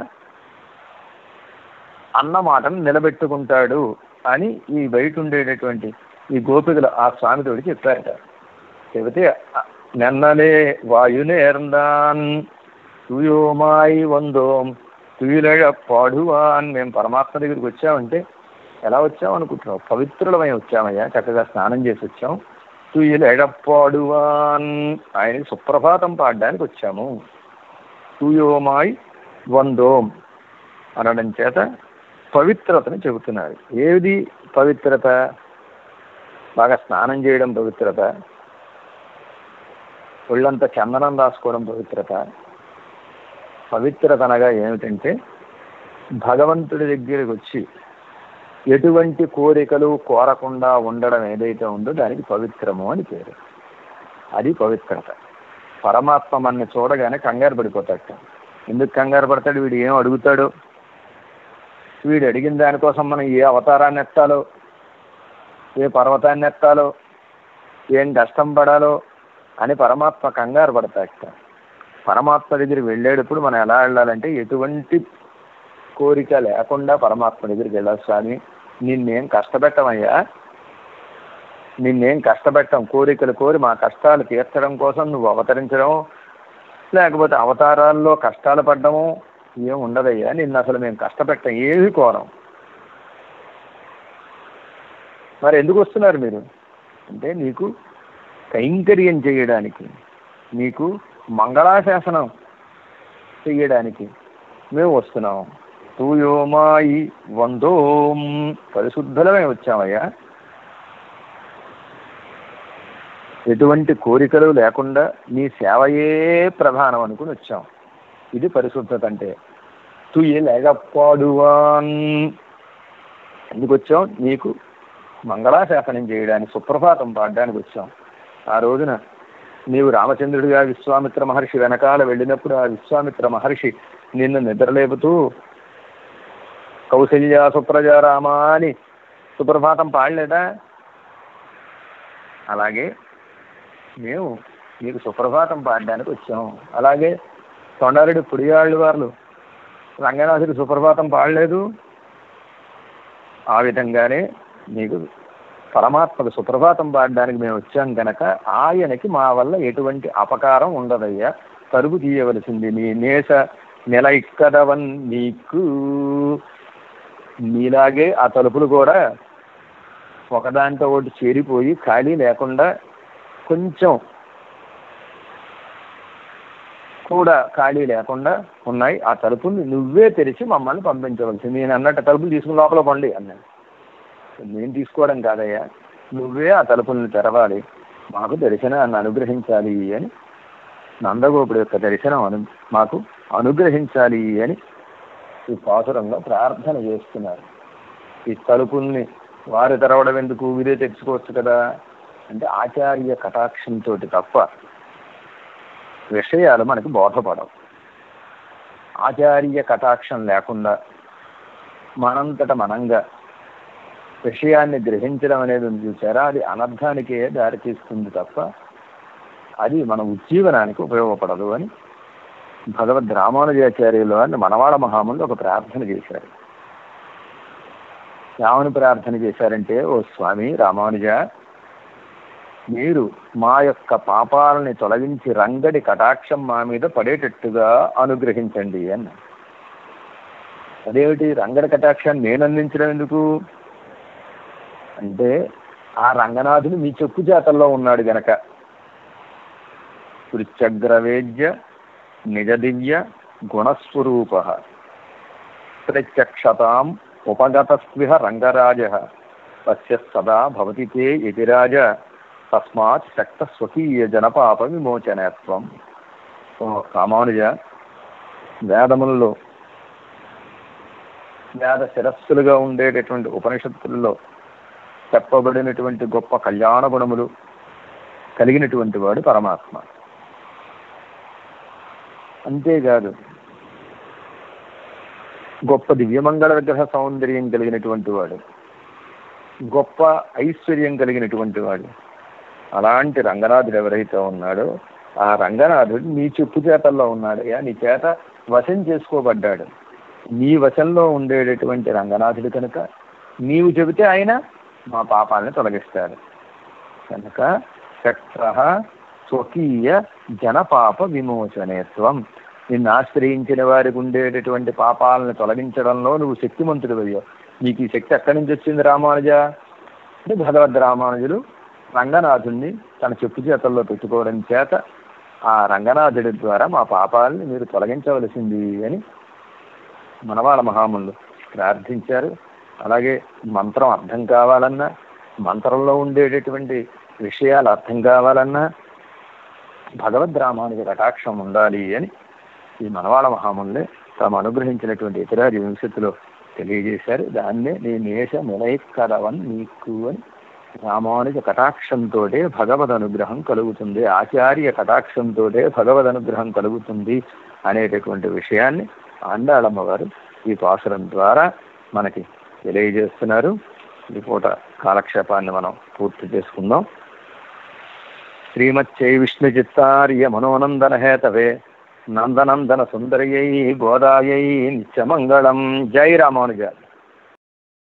అన్న మాటను నిలబెట్టుకుంటాడు అని ఈ బయట ఉండేటటువంటి ఈ గోపికలు ఆ స్వామితోటి చెప్పారట. చెబితే నెన్నలే వాయునేర్ందాన్ తూయోమాయి వందోం తుయిలడ పాడువాన్. మేము పరమాత్మ దగ్గరికి వచ్చామంటే ఎలా వచ్చాం అనుకుంటున్నావు? పవిత్రులమై వచ్చామయ్యా, చక్కగా స్నానం చేసి వచ్చాం. తుయిలడ పాడువాన్, ఆయనకి సుప్రభాతం పాడడానికి వచ్చాము. తూయోమాయి వందోం అనడం చేత పవిత్రతను చెబుతున్నారు. ఏది పవిత్రత? బాగా స్నానం చేయడం పవిత్రత, ఒళ్ళంతా చందనం రాసుకోవడం పవిత్రత. పవిత్రత అనగా ఏమిటంటే భగవంతుడి దగ్గరికి వచ్చి ఎటువంటి కోరికలు కోరకుండా ఉండడం ఏదైతే ఉందో దానికి పవిత్రము అని పేరు. అది పవిత్రత. పరమాత్మ మనని చూడగానే కంగారు పడిపోతాడు. ఎందుకు కంగారు పడతాడు? వీడు ఏం అడుగుతాడో, వీడు అడిగిన దానికోసం మనం ఏ అవతారాన్ని ఎత్తాలో, ఏ పర్వతాన్ని ఎత్తాలో, ఏం కష్టం పడాలో అని పరమాత్మ కంగారు పడతాడు. పరమాత్మ దగ్గరికి వెళ్ళేటప్పుడు మనం ఎలా వెళ్ళాలంటే ఎటువంటి కోరిక లేకుండా పరమాత్మ దగ్గరికి వెళ్ళాలి. స్వామి, నిన్నేం కష్టపెట్టమయ్యా, నిన్నేం కష్టపెట్టం. కోరికలు కోరి మా కష్టాలు తీర్చడం కోసం నువ్వు అవతరించడం, లేకపోతే అవతారాల్లో కష్టాలు పడ్డము ఏం ఉండదయ్యా. నిన్ను అసలు మేము కష్టపెట్టం, ఏమి కోరం. మరి ఎందుకు వస్తున్నారు మీరు అంటే నీకు కైంకర్యం చేయడానికి, నీకు మంగళాశాసనం చెయ్యడానికి మేము వస్తున్నాం. తూయోమాయి వందోం, పరిశుద్ధులమే వచ్చామయ్యా. ఎటువంటి కోరికలు లేకుండా నీ సేవయే ప్రధానం అనుకుని వచ్చాం. ఇది పరిశుద్ధత అంటే. తుయిలెగపాడువాన్, ఎందుకు వచ్చాం? నీకు మంగళాశాసనం చేయడానికి, సుప్రభాతం పాడడానికి వచ్చాం. ఆ రోజున నీవు రామచంద్రుడిగా విశ్వామిత్ర మహర్షి వెనకాల వెళ్ళినప్పుడు ఆ విశ్వామిత్ర మహర్షి నిన్ను నిద్రలేపుతూ కౌసల్య సుప్రజా రామ అని సుప్రభాతం పాడలేదా? అలాగే మేము నీకు సుప్రభాతం పాడడానికి వచ్చాము. అలాగే తొండారెడ్డి పుడియాళ్ళు వారు రంగనాథుడికి సుప్రభాతం పాడలేదు. ఆ విధంగానే నీకు పరమాత్మకు సుప్రభాతం పాడడానికి మేము వచ్చాం కనుక ఆయనకి మా వల్ల ఎటువంటి అపకారం ఉండదయ్యా, తలుపు తీయవలసింది నీ నేస నెల ఇక్కదవన్ నీకు. నీలాగే ఆ తలుపులు కూడా ఒకదాంతో ఒకటి చేరిపోయి ఖాళీ లేకుండా కొంచెం కూడా ఖాళీ లేకుండా ఉన్నాయి. ఆ తలుపుని నువ్వే తెరిచి మమ్మల్ని పంపించవలసింది. నేను అన్నట్టు తలుపులు తీసుకుని లోపల పండి అన్నాను. నేను తీసుకోవడం కాదయ్యా, నువ్వే ఆ తలుపులను తెరవాలి, మాకు దర్శనాన్ని అనుగ్రహించాలి అని, నందగోపుడు యొక్క దర్శనం మాకు అనుగ్రహించాలి అని ఈ పాసురంలో ప్రార్థన చేస్తున్నారు. ఈ తలుపుల్ని వారు తెరవడం ఎందుకు, వీరే తెచ్చుకోవచ్చు కదా అంటే ఆచార్య కటాక్షంతో తప్ప విషయాలు మనకి బోధపడవు. ఆచార్య కటాక్షం లేకుండా మనంతట మనంగా విషయాన్ని గ్రహించడం అనేది చూసారా, అది అనర్థానికే దారితీస్తుంది తప్ప అది మన ఉజ్జీవనానికి ఉపయోగపడదు అని భగవద్ రామానుజాచార్యులు వారిని మనవాళ మహాములు ఒక ప్రార్థన చేశారు. ఏమని ప్రార్థన చేశారంటే, ఓ స్వామి రామానుజ, మీరు మా యొక్క పాపాలని తొలగించి రంగడి కటాక్షం మా మీద పడేటట్టుగా అనుగ్రహించండి అన్న. అదేమిటి రంగడి కటాక్షాన్ని నేను అందించడం ఎందుకు అంటే, ఆ రంగనాథుడు మీ చెప్పు చేతల్లో ఉన్నాడు గనక. పృచ్చగ్రవేద్య నిజ దివ్య గుణస్వరూప ప్రత్యక్షతాం ఉపగతస్విహ రంగరాజ పశ్య సదా భవతి తే యతిరాజ తస్మాత్ శక్త స్వకీయ జనపాప విమోచనత్వం. ఓ రామానుజ, వేదములలో వేద శిరస్సులుగా ఉండేటటువంటి ఉపనిషత్తుల్లో చెప్పబడినటువంటి గొప్ప కళ్యాణ గుణములు కలిగినటువంటి వాడు పరమాత్మ. అంతేకాదు గొప్ప దివ్యమంగళ విగ్రహ సౌందర్యం కలిగినటువంటి వాడు, గొప్ప ఐశ్వర్యం కలిగినటువంటి వాడు. అలాంటి రంగనాథుడు ఎవరైతే ఉన్నాడో ఆ రంగనాథుడు నీ చెప్పు చేతల్లో ఉన్నాడు, నీ చేత వశం చేసుకోబడ్డాడు. నీ వశంలో ఉండేటటువంటి రంగనాథుడు కనుక నీవు చెబితే ఆయన మా పాపాలని తొలగిస్తాడు కనుక శక్ర స్వకీయ జనపాప విమోచనేత్వం. నిన్ను ఆశ్రయించిన వారికి ఉండేటటువంటి పాపాలను తొలగించడంలో నువ్వు శక్తిమంతుడు అయ్యావు. నీకు ఈ శక్తి ఎక్కడి నుంచి వచ్చింది రామానుజ అంటే భగవద్ రామానుజుడు రంగనాథుడిని తన చెప్పు చేతల్లో పెట్టుకోవడం చేత ఆ రంగనాథుడి ద్వారా మా పాపాలని మీరు తొలగించవలసింది అని మనవాళ్ళ మహాములు ప్రార్థించారు. అలాగే మంత్రం అర్థం కావాలన్నా, మంత్రంలో ఉండేటటువంటి విషయాలు అర్థం కావాలన్నా భగవద్ రామానుజ కటాక్షం ఉండాలి అని ఈ మనవాళ్ళ మహాములే తాము అనుగ్రహించినటువంటి ఇతరాది వింశతిలో తెలియజేశారు. దాన్నే నీ నేష ములైక్కడవన్ నీకు అని రామానుజ కటాక్షంతో భగవద్ అనుగ్రహం కలుగుతుంది, ఆచార్య కటాక్షంతో భగవద్ అనుగ్రహం కలుగుతుంది అనేటటువంటి విషయాన్ని ఆండాళమ్మ వారు ఈ పాసురం ద్వారా మనకి తెలియజేస్తున్నారు. ఈ పూట కాలక్షేపాన్ని మనం పూర్తి చేసుకుందాం. శ్రీమచ్చై విష్ణు చిత్తార్య మనోనందన హేతవే నందనందన సుందర్యై గోదాయై నిత్యమంగళం. జై రామానుజ.